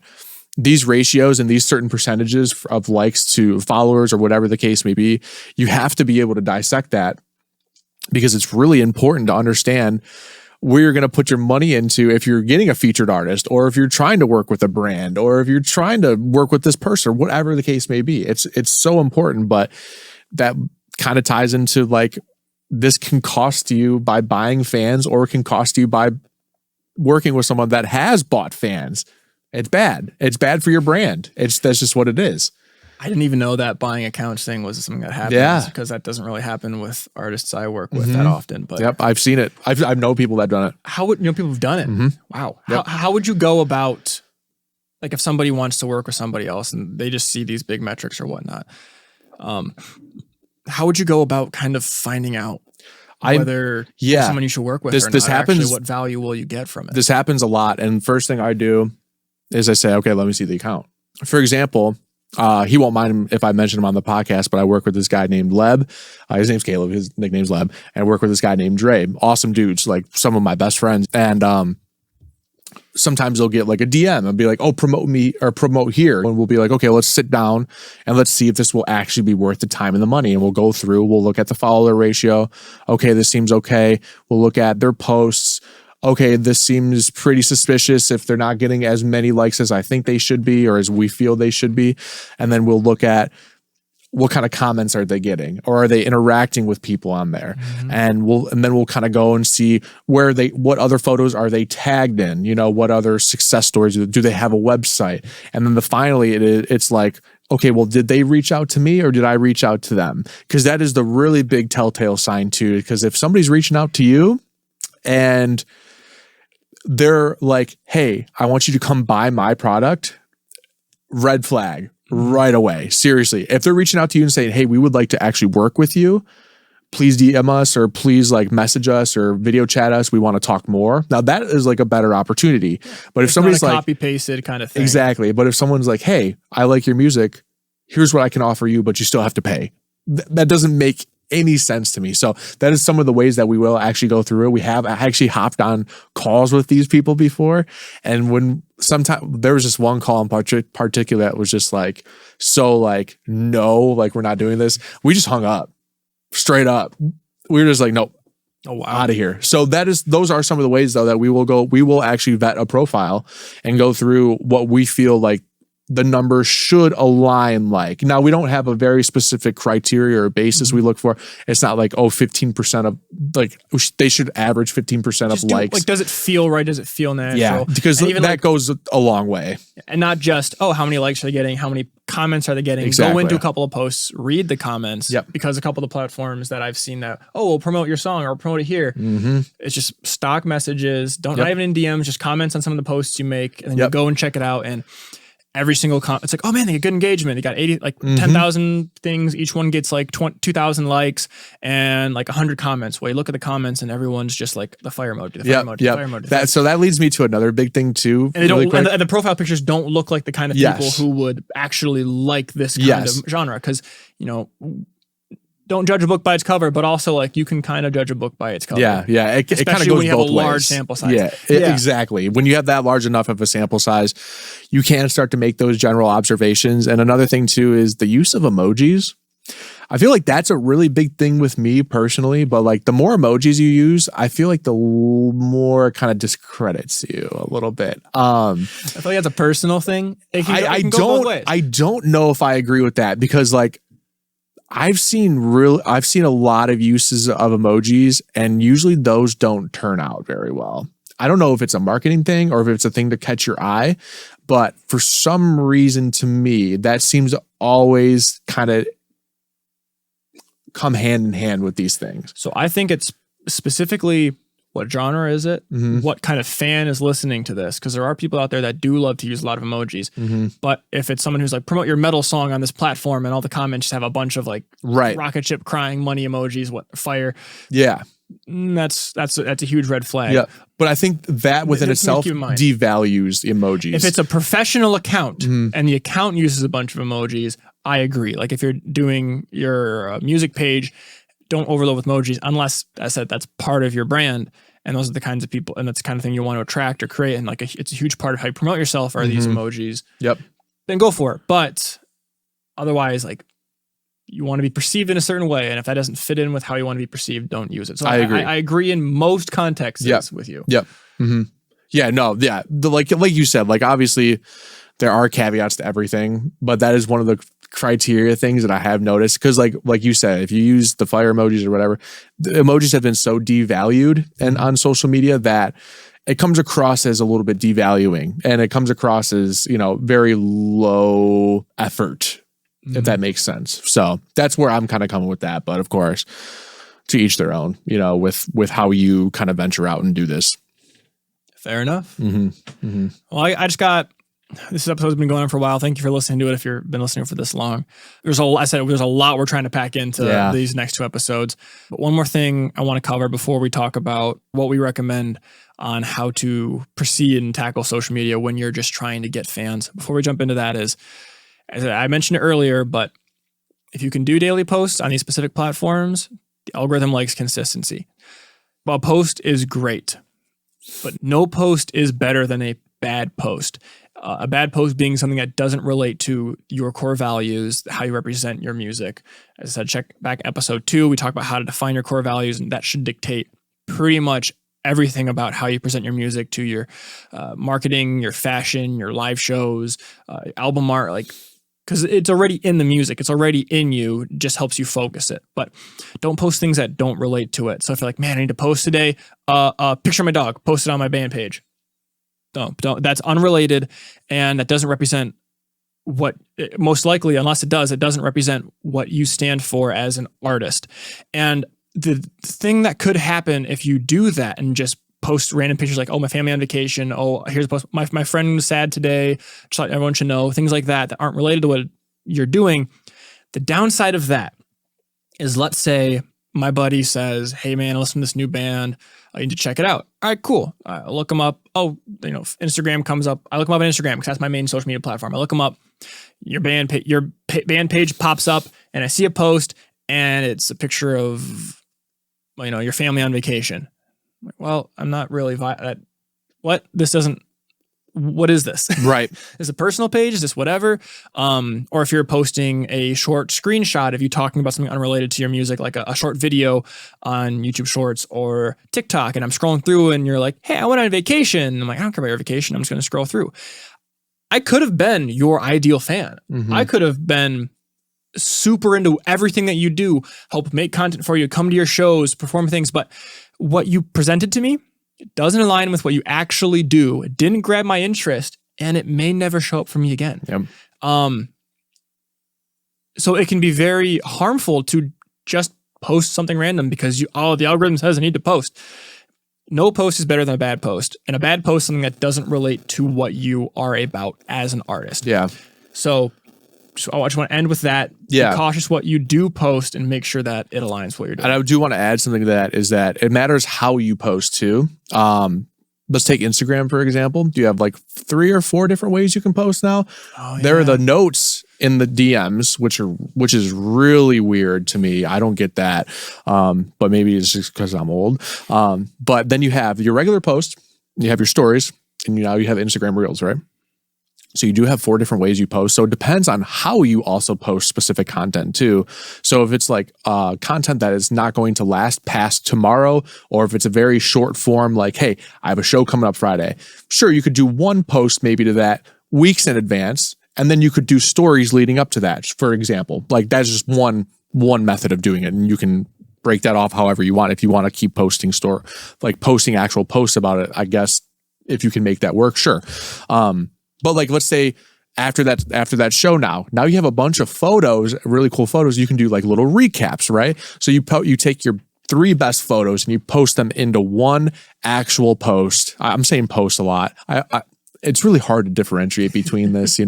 B: these ratios and these certain percentages of likes to followers or whatever the case may be, you have to be able to dissect that, because it's really important to understand where you're going to put your money into if you're getting a featured artist, or if you're trying to work with a brand, or if you're trying to work with this person, whatever the case may be. It's so important, but that kind of ties into like, this can cost you by buying fans, or it can cost you by working with someone that has bought fans. It's bad. It's bad for your brand. That's just what it is.
A: I didn't even know that buying accounts thing was something that happens, because that doesn't really happen with artists I work with that often. But
B: yep, I've seen it. I've known people that have done it.
A: How would people have done it? Wow. Yep. How would you go about, like, if somebody wants to work with somebody else and they just see these big metrics or whatnot? How would you go about kind of finding out whether someone you should work with or not? This happens. Actually, what value will you get from it?
B: This happens a lot. And first thing I do is I say, okay, let me see the account. For example, he won't mind him if I mention him on the podcast, but I work with this guy named Leb. His name's Caleb. His nickname's Leb. And I work with this guy named Dre. Awesome dudes, like some of my best friends. And sometimes they'll get like a DM and be like, oh, promote me or promote here. And we'll be like, okay, let's sit down and let's see if this will actually be worth the time and the money. And we'll go through, we'll look at the follower ratio. Okay, this seems okay. We'll look at their posts. Okay, this seems pretty suspicious if they're not getting as many likes as I think they should be, or as we feel they should be. And then we'll look at what kind of comments are they getting, or are they interacting with people on there? And then we'll kind of go and see what other photos are they tagged in, what other success stories do they have a website? And then finally it's like, okay, well, did they reach out to me or did I reach out to them? Because that is the really big telltale sign too, because if somebody's reaching out to you and they're like, hey, I want you to come buy my product, red flag right away. Seriously. If they're reaching out to you and saying, hey, we would like to actually work with you, please DM us, or please like message us or video chat us. We want to talk more. Now that is like a better opportunity. But if somebody's like
A: copy pasted kind of thing.
B: Exactly. But if someone's like, hey, I like your music, here's what I can offer you, but you still have to pay. That doesn't make any sense to me. So that is some of the ways that we will actually go through it. We have actually hopped on calls with these people before. And when sometimes there was just one call in particular that was just like, so like, no, like we're not doing this. We just hung up straight up. We were just like, nope.
A: Oh, wow.
B: Out of here. So those are some of the ways though that we will actually vet a profile and go through what we feel like the numbers should align like. Now, we don't have a very specific criteria or basis we look for. It's not like, 15% of, like, they should average 15% of likes.
A: Like, does it feel right? Does it feel natural?
B: Yeah, because that goes a long way.
A: And not just, how many likes are they getting? How many comments are they getting?
B: Exactly.
A: Go into a couple of posts, read the comments.
B: Yep.
A: Because a couple of the platforms that I've seen that, we'll promote your song or promote it here. It's just stock messages. Not even in DMs, just comments on some of the posts you make. And then you go and check it out. And every single it's like, oh man, they get good engagement. They got 80, like 10,000 things. Each one gets like 2,000 likes and like 100 comments. Well, you look at the comments and everyone's just like the fire emoji, the fire emoji, the fire emoji.
B: So that leads me to another big thing too.
A: And they don't, and the profile pictures don't look like the kind of people who would actually like this kind of genre. Cause you know, don't judge a book by its cover, but also like you can kind of judge a book by its cover.
B: Yeah. It kind of goes
A: when you have
B: both
A: a
B: ways.
A: large sample size.
B: Exactly. When you have that large enough of a sample size, you can start to make those general observations. And another thing too is the use of emojis. I feel like that's a really big thing with me personally, but like the more emojis you use, I feel like the more kind of discredits you a little bit. I
A: feel like that's a personal thing.
B: I don't know if I agree with that because like I've seen a lot of uses of emojis and usually those don't turn out very well. I don't know if it's a marketing thing or if it's a thing to catch your eye, but for some reason to me, that seems to always kind of come hand in hand with these things.
A: So I think it's specifically what genre is it? What kind of fan is listening to this? Because there are people out there that do love to use a lot of emojis. But if it's someone who's like, promote your metal song on this platform and all the comments just have a bunch of like rocket ship crying money emojis, fire.
B: Yeah.
A: That's a huge red flag.
B: Yeah. But I think that within itself devalues emojis.
A: If it's a professional account and the account uses a bunch of emojis, I agree. Like if you're doing your music page, don't overload with emojis unless, as I said, that's part of your brand. And those are the kinds of people, and that's the kind of thing you want to attract or create. And like it's a huge part of how you promote yourself are these emojis.
B: Yep.
A: Then go for it. But otherwise, like you want to be perceived in a certain way. And if that doesn't fit in with how you want to be perceived, don't use it. So I agree. I agree in most contexts with you.
B: Yep. Yeah, no, yeah. Like you said, like obviously there are caveats to everything, but that is one of the criteria things that I have noticed. Cause like you said, if you use the fire emojis or whatever, the emojis have been so devalued and on social media that it comes across as a little bit devaluing and it comes across as, you know, very low effort, if that makes sense. So that's where I'm kind of coming with that. But of course, to each their own, you know, with how you kind of venture out and do this.
A: Fair enough. Well, I just got, this episode's been going on for a while. Thank you for listening to it if you've been listening for this long. There's a lot we're trying to pack into these next 2 episodes. But one more thing I want to cover before we talk about what we recommend on how to proceed and tackle social media when you're just trying to get fans. Before we jump into that is, as I mentioned it earlier, but if you can do daily posts on these specific platforms, the algorithm likes consistency. A post is great, but no post is better than a bad post. A bad post being something that doesn't relate to your core values, how you represent your music. As I said, check back episode 2. We talk about how to define your core values, and that should dictate pretty much everything about how you present your music to your marketing, your fashion, your live shows, album art, like, because it's already in the music. It's already in you. It just helps you focus it. But don't post things that don't relate to it. So if you're like, man, I need to post today, a picture of my dog, post it on my band page. Don't. That's unrelated, and that doesn't represent what, most likely, unless it doesn't represent what you stand for as an artist. And the thing that could happen if you do that and just post random pictures like, oh, my family on vacation, oh, here's a post, my friend was sad today, just like everyone should know, things like that aren't related to what you're doing. The downside of that is, let's say my buddy says, hey man, I listen to this new band, I need to check it out. All right, cool. I look them up. Oh, you know, Instagram comes up. I look them up on Instagram because that's my main social media platform. I look them up. Your band page pops up, and I see a post, and it's a picture of, you know, your family on vacation. I'm like, well, I'm not really what? What is this?
B: Right.
A: Is this a personal page? Is this whatever? Or if you're posting a short screenshot of you talking about something unrelated to your music, like a short video on YouTube Shorts or TikTok, and I'm scrolling through and you're like, hey, I went on vacation. I'm like, I don't care about your vacation. I'm just going to scroll through. I could have been your ideal fan. I could have been super into everything that you do, help make content for you, come to your shows, perform things. But what you presented to me, it doesn't align with what you actually do. It didn't grab my interest, and it may never show up for me again.
B: Yep.
A: So it can be very harmful to just post something random because the algorithm says I need to post. no post is better than a bad post, and a bad post is something that doesn't relate to what you are about as an artist.
B: Yeah.
A: So I just want to end with that.
B: Yeah.
A: Be cautious what you do post and make sure that it aligns with what you're doing.
B: And I do want to add something to that, is that it matters how you post too. Let's take Instagram, for example. Do you have like 3 or 4 different ways you can post now?
A: Oh,
B: There are the notes in the DMs, which is really weird to me. I don't get that. But maybe it's just because I'm old. But then you have your regular post, you have your stories, and now you have Instagram Reels, right? So you do have 4 different ways you post. So it depends on how you also post specific content too. So if it's like content that is not going to last past tomorrow, or if it's a very short form, like, hey, I have a show coming up Friday. Sure, you could do one post maybe to that weeks in advance, and then you could do stories leading up to that, for example. Like that's just one method of doing it. And you can break that off however you want. If you want to keep posting posting actual posts about it, I guess if you can make that work, sure. But like, let's say after that show now you have a bunch of photos, really cool photos. You can do like little recaps, right? So you take your 3 best photos and you post them into one actual post. I'm saying post a lot. It's really hard to differentiate between this,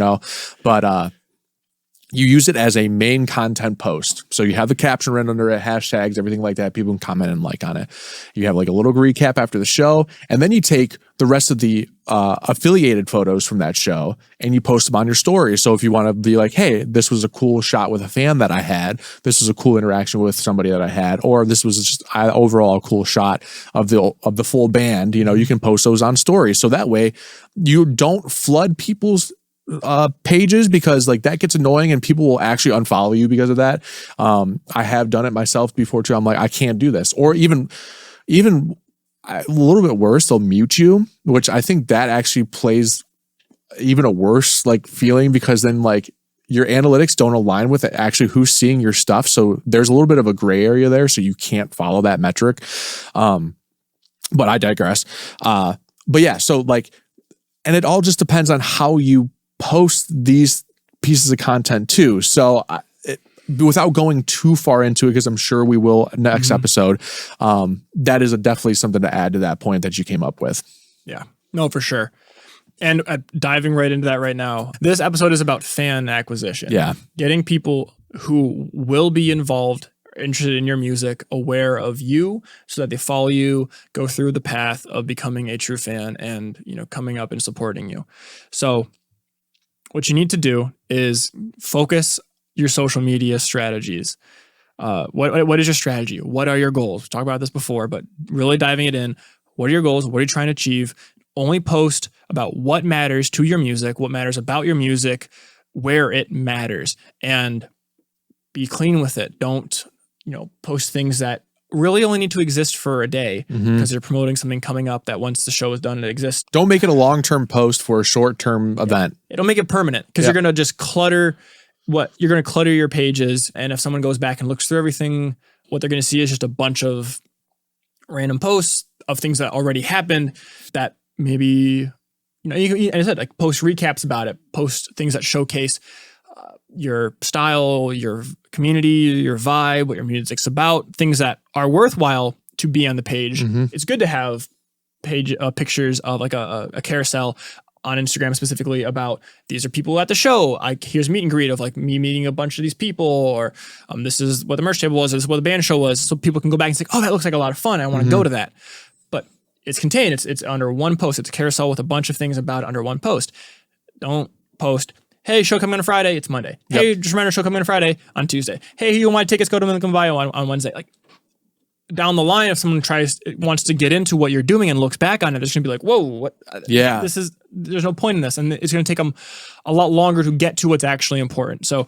B: but you use it as a main content post. So you have the caption written under it, hashtags, everything like that. People can comment and like on it. You have like a little recap after the show, and then you take the rest of the affiliated photos from that show and you post them on your story. So if you want to be like, hey, this was a cool shot with a fan that I had, this was a cool interaction with somebody that I had, or this was just overall a cool shot of the full band, you can post those on stories. So that way you don't flood people's pages, because like that gets annoying and people will actually unfollow you because of that. I have done it myself before too. I'm like, I can't do this. Or even a little bit worse, they'll mute you, which I think that actually plays even a worse like feeling, because then like your analytics don't align with actually who's seeing your stuff. So there's a little bit of a gray area there. So you can't follow that metric. But I digress. But yeah, so like, and it all just depends on how you post these pieces of content too. So without going too far into it, because I'm sure we will next episode, that is definitely something to add to that point that you came up with.
A: Yeah, no, for sure. And diving right into that right now, this episode is about fan acquisition.
B: Yeah.
A: Getting people who will be involved, interested in your music, aware of you, so that they follow you, go through the path of becoming a true fan and, coming up and supporting you. So what you need to do is focus your social media strategies. What is your strategy? What are your goals? We talked about this before, but really diving it in. What are your goals? What are you trying to achieve? Only post about what matters to your music, what matters about your music, where it matters, and be clean with it. Don't, post things that really only need to exist for a day because they're promoting something coming up that once the show is done, it exists.
B: Don't make it a long-term post for a short-term event.
A: It'll make it permanent, because you're going to just clutter your pages. And if someone goes back and looks through everything, what they're going to see is just a bunch of random posts of things that already happened that maybe, and I said, like, post recaps about it, post things that showcase your style, your community, your vibe, what your music's about, things that are worthwhile to be on the page. It's good to have pictures of like a carousel on Instagram specifically about these are people at the show. Here's meet and greet of like me meeting a bunch of these people, or this is what the merch table was, this is what the band show was. So people can go back and say, oh, that looks like a lot of fun. I want to go to that. But it's contained. It's under one post. It's a carousel with a bunch of things about it under one post. Don't post, hey, show coming on a Friday, it's Monday. Hey, just remember, show coming on a Friday on Tuesday. Hey, you want tickets, go to Lincoln Bio on Wednesday. Like, down the line, if someone wants to get into what you're doing and looks back on it, they're just gonna be like, whoa, what?
B: Yeah.
A: There's no point in this. And it's gonna take them a lot longer to get to what's actually important. So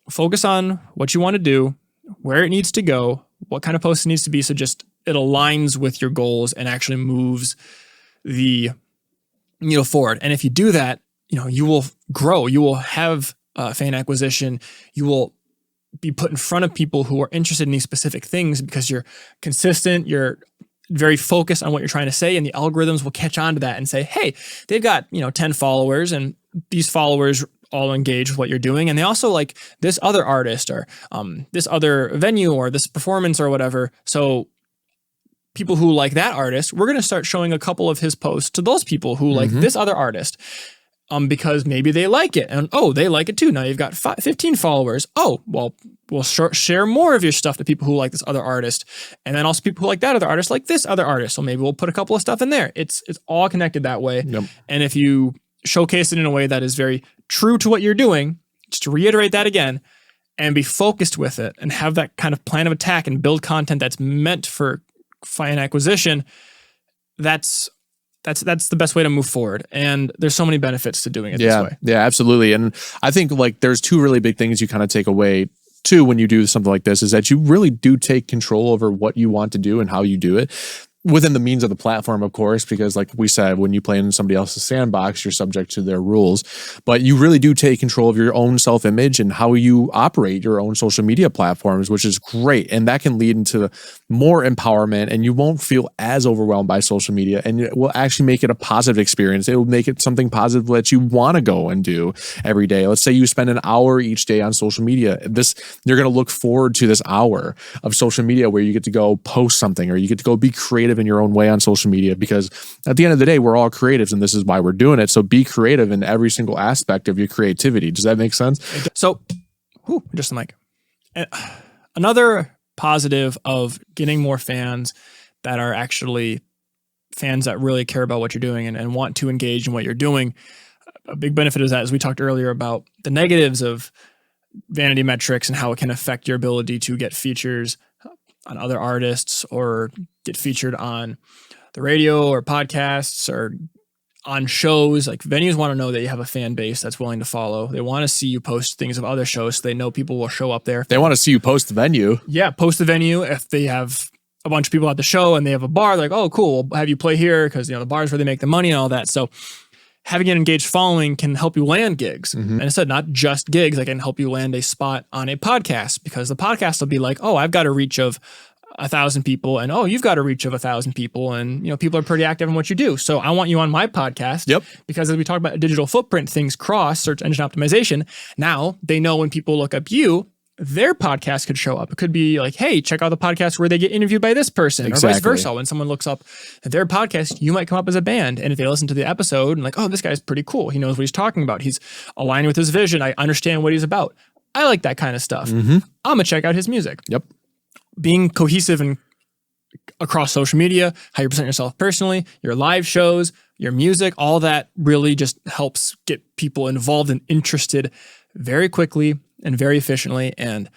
A: focus on what you want to do, where it needs to go, what kind of post it needs to be. So just it aligns with your goals and actually moves the needle forward. And if you do that, you will grow. You will have fan acquisition. You will be put in front of people who are interested in these specific things because you're consistent. You're very focused on what you're trying to say, and the algorithms will catch on to that and say, hey, they've got 10 followers, and these followers all engage with what you're doing, and they also like this other artist or this other venue or this performance or whatever. So people who like that artist, we're going to start showing a couple of his posts to those people who like this other artist. Because maybe they like it, and they like it too. Now you've got 15 followers. Oh, well, we'll share more of your stuff to people who like this other artist, and then also people who like that other artist like this other artist. So maybe we'll put a couple of stuff in there. It's all connected that way.
B: Yep.
A: And if you showcase it in a way that is very true to what you're doing, just to reiterate that again, and be focused with it, and have that kind of plan of attack, and build content that's meant for fan acquisition, that's the best way to move forward. And there's so many benefits to doing it this way.
B: Yeah, absolutely. And I think like there's two really big things you kind of take away too when you do something like this, is that you really do take control over what you want to do and how you do it. Within the means of the platform, of course, because like we said, when you play in somebody else's sandbox, you're subject to their rules, but you really do take control of your own self-image and how you operate your own social media platforms, which is great. And that can lead into more empowerment, and you won't feel as overwhelmed by social media, and it will actually make it a positive experience. It will make it something positive that you want to go and do every day. Let's say you spend an hour each day on social media. You're going to look forward to this hour of social media where you get to go post something, or you get to go be creative in your own way on social media, because at the end of the day, we're all creatives, and this is why we're doing it. So be creative in every single aspect of your creativity. Does that make sense?
A: So, just the mic. Another positive of getting more fans that are actually fans that really care about what you're doing and want to engage in what you're doing. A big benefit of that, as we talked earlier about the negatives of vanity metrics and how it can affect your ability to get features on other artists, or get featured on the radio or podcasts or on shows. Like, venues want to know that you have a fan base that's willing to follow. They want to see you post things of other shows, so they know people will show up there.
B: They want to see you post the venue.
A: Yeah, post the venue. If they have a bunch of people at the show and they have a bar, they're like, oh, cool, we'll have you play here, because the bar is where they make the money and all that. So having an engaged following can help you land gigs. And instead, not just gigs, I can help you land a spot on a podcast, because the podcast will be like, oh, I've got a reach of 1,000 people, and oh, you've got a reach of 1,000 people, and people are pretty active in what you do. So I want you on my podcast.
B: Yep.
A: Because as we talk about a digital footprint, things cross search engine optimization. Now they know when people look up you, their podcast could show up. It could be like, hey, check out the podcast where they get interviewed by this person, or vice versa. When someone looks up their podcast, you might come up as a band. And if they listen to the episode and like, oh, this guy's pretty cool, he knows what he's talking about, he's aligned with his vision, I understand what he's about, I like that kind of stuff, I'm gonna check out his music.
B: Yep.
A: Being cohesive and across social media, how you present yourself personally, your live shows, your music, all that really just helps get people involved and interested very quickly and very efficiently. And,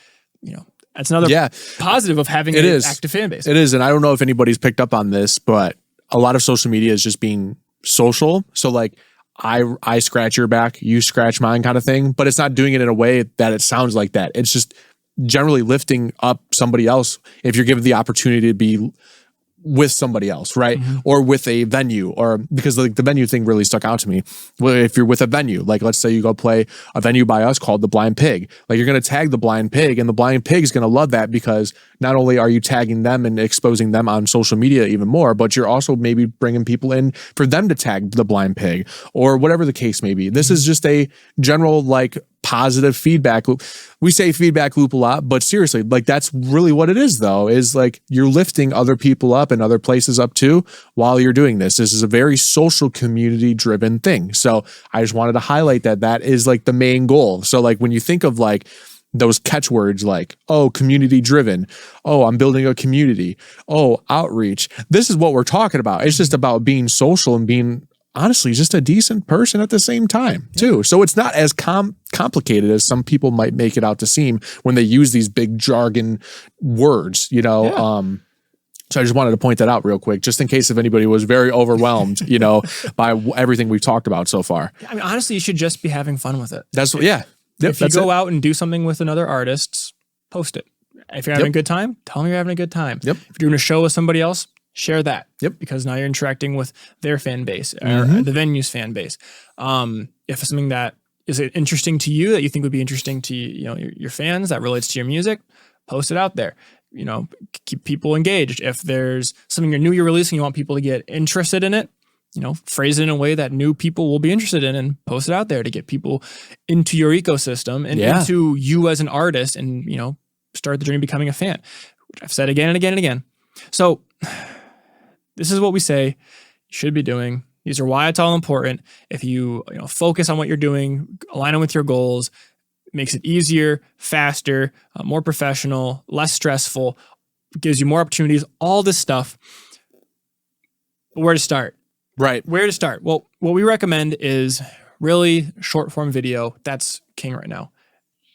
A: that's another positive of having an active fan base.
B: It is. And I don't know if anybody's picked up on this, but a lot of social media is just being social. So like I scratch your back, you scratch mine kind of thing, but it's not doing it in a way that it sounds like that. It's just generally lifting up somebody else if you're given the opportunity to be with somebody else, right? Or with a venue, or because like the venue thing really stuck out to me. Well, if you're with a venue, like let's say you go play a venue by us called the Blind Pig, like you're going to tag the Blind Pig, and the Blind Pig is going to love that, because not only are you tagging them and exposing them on social media even more, but you're also maybe bringing people in for them to tag the Blind Pig, or whatever the case may be. This is just a general like positive feedback loop. We say feedback loop a lot, but seriously, like that's really what it is though, is like you're lifting other people up and other places up too while you're doing this. This is a very social, community driven thing. So I just wanted to highlight that is like the main goal. So like when you think of like those catchwords like, oh, community driven, oh, I'm building a community, oh, outreach, this is what we're talking about. It's just about being social and being honestly just a decent person at the same time too. So it's not as complicated as some people might make it out to seem when they use these big jargon words, so I just wanted to point that out real quick, just in case if anybody was very overwhelmed, by everything we've talked about so far.
A: I mean, honestly, you should just be having fun with it.
B: If
A: you go out and do something with another artist, post it. If you're having a good time, tell them you're having a good time. If you're doing a show with somebody else, share that. Because now you're interacting with their fan base, or the venue's fan base. If it's something that is interesting to you, that you think would be interesting to your fans, that relates to your music, post it out there. Keep people engaged. If there's something you're releasing, you want people to get interested in it, phrase it in a way that new people will be interested in, and post it out there to get people into your ecosystem and into you as an artist, and start the journey of becoming a fan, which I've said again and again and again. So this is what we say you should be doing. These are why it's all important. If you focus on what you're doing, align it with your goals, it makes it easier, faster, more professional, less stressful, gives you more opportunities, all this stuff. Where to start?
B: Right.
A: Where to start? Well, what we recommend is really short form video. That's king right now.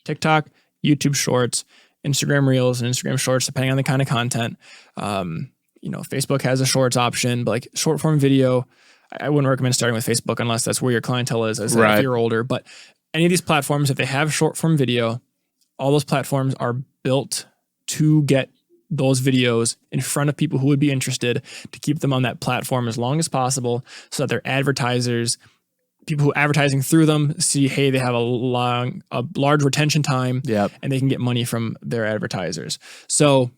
A: TikTok, YouTube Shorts, Instagram Reels, and Instagram Shorts, depending on the kind of content. Facebook has a Shorts option, but like short form video, I wouldn't recommend starting with Facebook unless that's where your clientele is, as if you're older. But any of these platforms, if they have short form video, all those platforms are built to get those videos in front of people who would be interested, to keep them on that platform as long as possible, so that their advertisers, people who are advertising through them, see, hey, they have a large retention time, and they can get money from their advertisers. So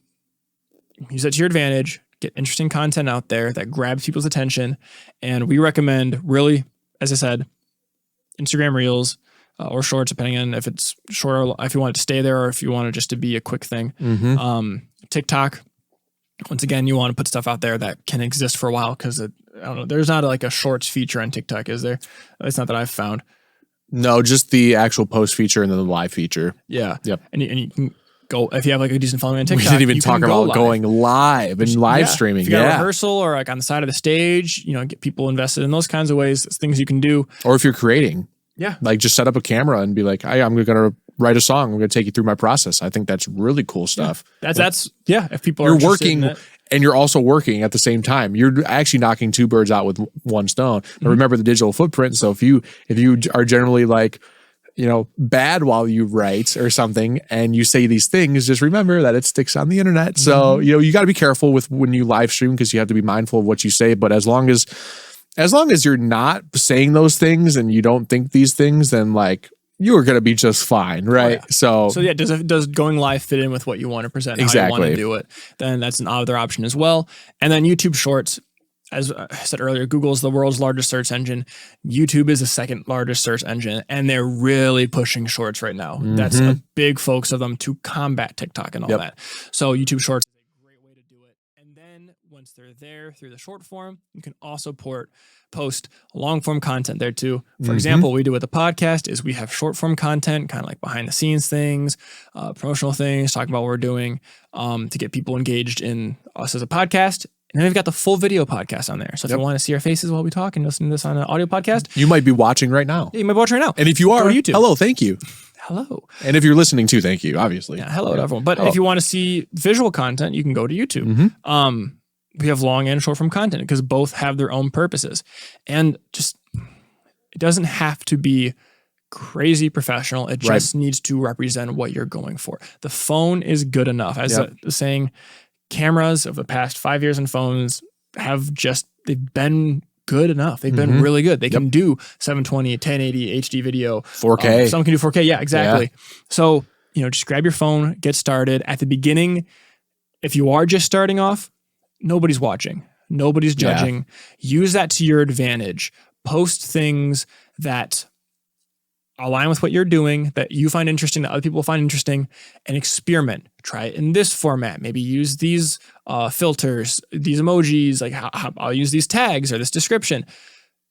A: use that to your advantage. Get interesting content out there that grabs people's attention. And we recommend, really, as I said, Instagram Reels or Shorts, depending on if it's short or if you want it to stay there or if you want it just to be a quick thing. TikTok, once again, you want to put stuff out there that can exist for a while, because I don't know, there's not like a Shorts feature on TikTok, is there? It's not that I've found.
B: No, just the actual post feature and then the live feature.
A: Yeah.
B: Yep.
A: And you can go, if you have like a decent following on TikTok.
B: We didn't even talk about going live and live streaming.
A: If you got a rehearsal or like on the side of the stage, get people invested in those kinds of ways. It's things you can do.
B: Or if you're creating.
A: Yeah.
B: Like just set up a camera and be like, hey, I'm going to write a song. I'm going to take you through my process. I think that's really cool stuff.
A: That's if people are
B: you're working and you're also working at the same time, you're actually knocking two birds out with one stone. But remember the digital footprint. So if you are generally like, bad while you write or something and you say these things, just remember that it sticks on the internet. So, you got to be careful with when you live stream, because you have to be mindful of what you say. But as long as you're not saying those things and you don't think these things, then like you are going to be just fine. Right.
A: So yeah, does going live fit in with what you want to present?
B: Exactly.
A: How you want to do it? Then that's an other option as well. And then YouTube Shorts. As I said earlier, Google's the world's largest search engine. YouTube is the second largest search engine, and they're really pushing Shorts right now. That's a big focus of them to combat TikTok and all that. So YouTube Shorts is a great way to do it. And then once they're there through the short form, you can also post long form content there too. For example, what we do with the podcast is we have short form content, kind of like behind the scenes things, promotional things, talking about what we're doing to get people engaged in us as a podcast. And then we've got the full video podcast on there. So if you want to see our faces while we talk and listen to this on an audio podcast,
B: you might be watching right now.
A: Yeah, you might be watching right now.
B: And if you are,
A: YouTube.
B: Hello, thank you.
A: Hello.
B: And if you're listening too, thank you, obviously.
A: Yeah, hello to everyone. But if you want to see visual content, you can go to YouTube. We have long and short form content because both have their own purposes. And just, it doesn't have to be crazy professional. It just needs to represent what you're going for. The phone is good enough. As the saying, cameras of the past 5 years in phones they've been good enough. They've been really good. They can do 720, 1080, HD video.
B: 4K.
A: Some can do 4K. Yeah, exactly. So, just grab your phone, get started. At the beginning, if you are just starting off, nobody's watching. Nobody's judging. Use that to your advantage. Post things that align with what you're doing, that you find interesting, that other people find interesting, and experiment. Try it in this format. Maybe use these filters, these emojis, like how I'll use these tags or this description.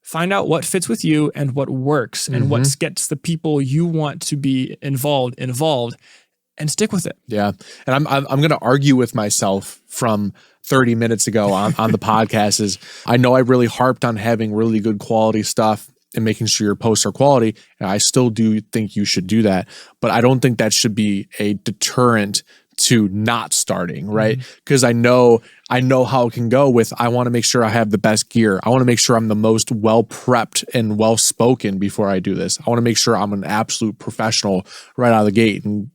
A: Find out what fits with you and what works and what gets the people you want to be involved, and stick with it.
B: Yeah. And I'm going to argue with myself from 30 minutes ago on the podcast is I know I really harped on having really good quality stuff and making sure your posts are quality. And I still do think you should do that, but I don't think that should be a deterrent to not starting, right? Because I know how it can go with, I want to make sure I have the best gear. I want to make sure I'm the most well-prepped and well-spoken before I do this. I want to make sure I'm an absolute professional right out of the gate. And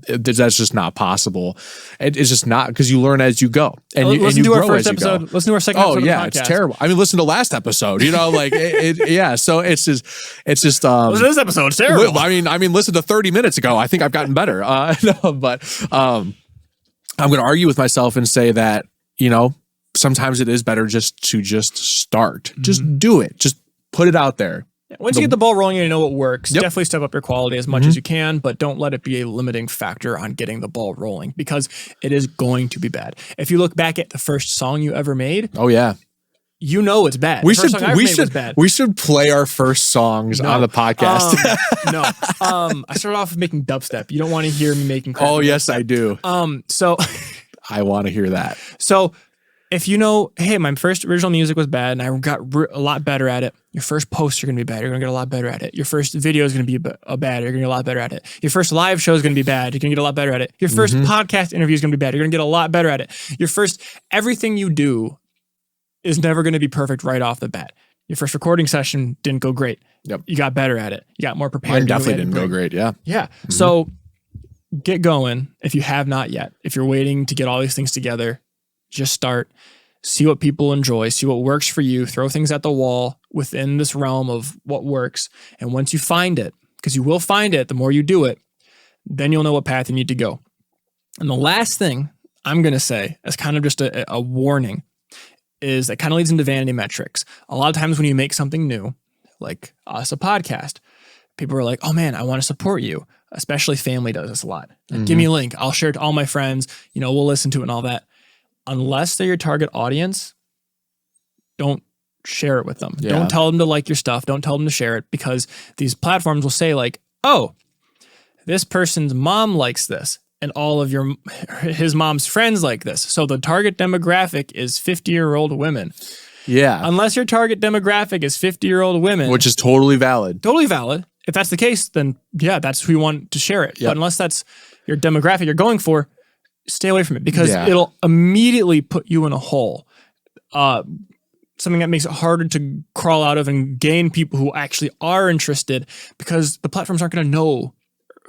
B: that's just not possible. It's just not, because you learn as you go. And
A: listen to our first episode. Listen to our second episode. Oh yeah,
B: it's terrible. I mean, listen to last episode, like yeah. So it's just listen to
A: this episode. It's terrible.
B: I mean, listen to 30 minutes ago. I think I've gotten better. No, but I'm going to argue with myself and say that, sometimes it is better just to start. Just do it. Just put it out there.
A: Once you get the ball rolling and you know what works,
B: Yep.
A: definitely step up your quality as much as you can, but don't let it be a limiting factor on getting the ball rolling because it is going to be bad. If you look back at the first song you ever made,
B: Oh yeah.
A: you know it's bad.
B: We
A: The first
B: should
A: song I ever made was bad.
B: we should play our first songs on the podcast.
A: No. I started off with making dubstep. You don't want to hear me making
B: Oh yes, I do.
A: So
B: I want to hear that.
A: So if you know, hey, my first original music was bad and I got a lot better at it, your first posts are going to be bad. You're going to get a lot better at it. Your first video is going to be bad. You're going to get a lot better at it. Your first live show is going to be bad. You're going to get a lot better at it. Your first podcast interview is going to be bad. You're going to get a lot better at it. Your first, everything you do is never going to be perfect right off the bat. Your first recording session didn't go great.
B: Yep.
A: You got better at it. You got more prepared.
B: Mine definitely didn't go great. Yeah.
A: Yeah. So get going if you have not yet. If you're waiting to get all these things together, just start. See what people enjoy, see what works for you, throw things at the wall within this realm of what works. And once you find it, because you will find it, the more you do it, then you'll know what path you need to go. And the last thing I'm going to say as kind of just a warning is that kind of leads into vanity metrics. A lot of times when you make something new, like us, a podcast, people are like, oh man, I want to support you. Especially family does this a lot. Like, give me a link. I'll share it to all my friends. We'll listen to it and all that. Unless they're your target audience, don't share it with them.
B: Yeah.
A: Don't tell them to like your stuff. Don't tell them to share it because these platforms will say like, oh, this person's mom likes this and all of his mom's friends like this. So the target demographic is 50-year-old women.
B: Yeah.
A: Unless your target demographic is 50-year-old women.
B: Which is totally valid.
A: Totally valid. If that's the case, then yeah, that's who you want to share it.
B: Yep.
A: But unless that's your demographic you're going for, stay away from it because it'll immediately put you in a hole. Something that makes it harder to crawl out of and gain people who actually are interested because the platforms aren't going to know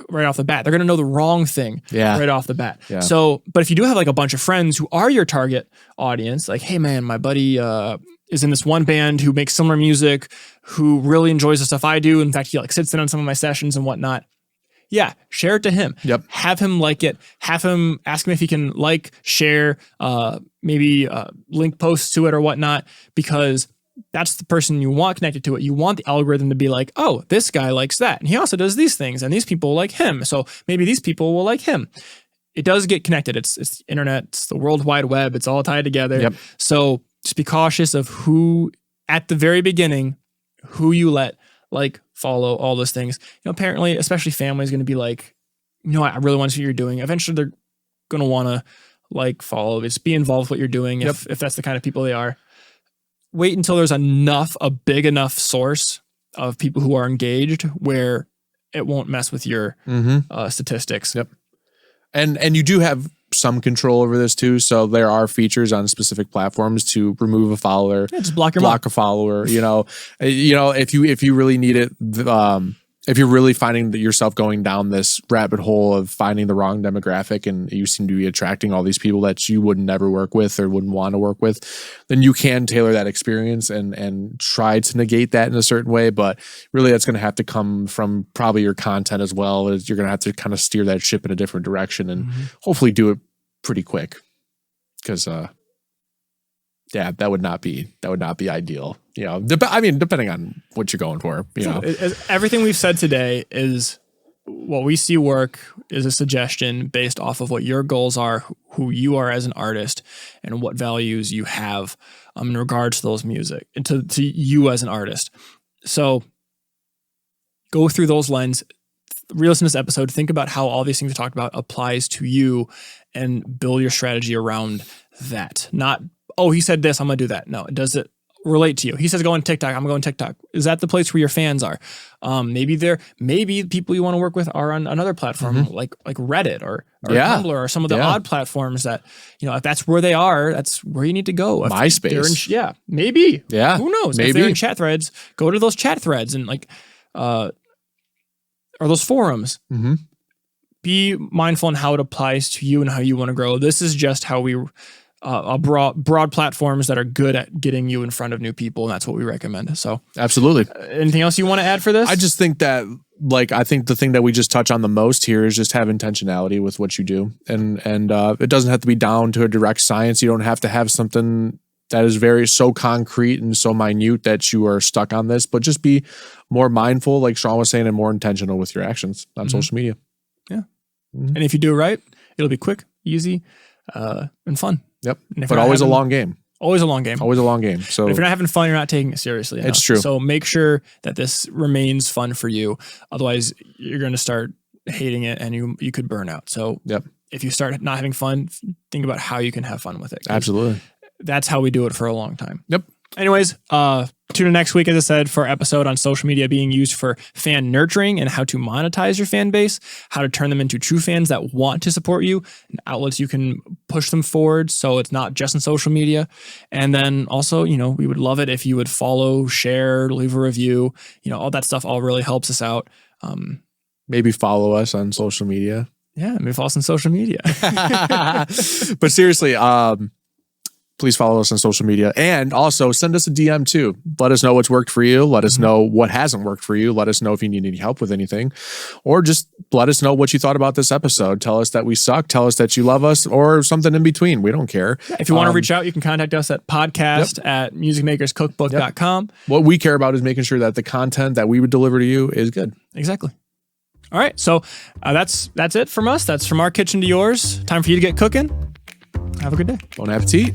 A: right off the bat. They're going to know the wrong thing right off the bat.
B: Yeah.
A: So, but if you do have like a bunch of friends who are your target audience, like, hey man, my buddy is in this one band who makes similar music, who really enjoys the stuff I do. In fact, he like sits in on some of my sessions and whatnot. Yeah, share it to him.
B: Yep.
A: Have him like it. Have him ask him if he can like, share, maybe link posts to it or whatnot, because that's the person you want connected to it. You want the algorithm to be like, oh, this guy likes that. And he also does these things and these people like him. So maybe these people will like him. It does get connected. It's the internet. It's the World Wide Web. It's all tied together.
B: Yep. So
A: just be cautious of who, at the very beginning, who you let like, follow, all those things. Apparently, especially family is going to be like, I really want to see what you're doing. Eventually, they're going to want to like, follow. Just be involved with what you're doing if that's the kind of people they are. Wait until there's a big enough source of people who are engaged where it won't mess with your statistics.
B: Yep. And you do have some control over this too. So there are features on specific platforms to remove a follower,
A: just block
B: a follower. If you really need it, if you're really finding that yourself going down this rabbit hole of finding the wrong demographic and you seem to be attracting all these people that you would never work with or wouldn't want to work with, then you can tailor that experience and try to negate that in a certain way. But really that's going to have to come from probably your content as well. As you're going to have to kind of steer that ship in a different direction and hopefully do it pretty quick. Because that would not be ideal. Depending on what you're going for.
A: Everything we've said today is what we see work is a suggestion based off of what your goals are, who you are as an artist, and what values you have in regards to those music and to you as an artist. So go through those lenses. Re-listen to this episode. Think about how all these things we talked about applies to you, and build your strategy around that. Not, oh, he said this, I'm going to do that. No, does it relate to you? He says go on TikTok, I'm going TikTok. Is that the place where your fans are? Maybe the people you want to work with are on another platform like Reddit or Tumblr or some of the odd platforms that, if that's where they are, that's where you need to go. If
B: MySpace.
A: Maybe.
B: Yeah.
A: Who knows?
B: Maybe.
A: If they're in chat threads, go to those chat threads and or those forums. Be mindful in how it applies to you and how you want to grow. This is just how we broad platforms that are good at getting you in front of new people, and that's what we recommend. So
B: absolutely.
A: Anything else you want to add for this?
B: I just think that I think the thing that we just touch on the most here is just have intentionality with what you do, and it doesn't have to be down to a direct science. You don't have to have something that is very so concrete and so minute that you are stuck on this, but just be more mindful, like Sean was saying, and more intentional with your actions on social media.
A: Yeah. And if you do it right, it'll be quick, easy, and fun.
B: Yep. But always a long game.
A: Always a long game.
B: Always a long game. So
A: but if you're not having fun, you're not taking it seriously enough.
B: It's true.
A: So make sure that this remains fun for you. Otherwise, you're going to start hating it and you could burn out. So if you start not having fun, think about how you can have fun with it.
B: Absolutely.
A: That's how we do it for a long time.
B: Yep.
A: Anyways, tune in next week, as I said, for our episode on social media being used for fan nurturing and how to monetize your fan base, how to turn them into true fans that want to support you, and outlets you can push them forward so it's not just on social media. And then also, we would love it if you would follow, share, leave a review. All that stuff all really helps us out.
B: Maybe follow us on social media.
A: Yeah, maybe follow us on social media.
B: But seriously, please follow us on social media and also send us a DM too. Let us know what's worked for you. Let us know what hasn't worked for you. Let us know if you need any help with anything, or just let us know what you thought about this episode. Tell us that we suck. Tell us that you love us, or something in between. We don't care.
A: If you want to reach out, you can contact us at podcast@musicmakerscookbook.com.
B: What we care about is making sure that the content that we would deliver to you is good.
A: Exactly. All right. So that's it from us. That's from our kitchen to yours. Time for you to get cooking. Have a good day.
B: Bon appetit.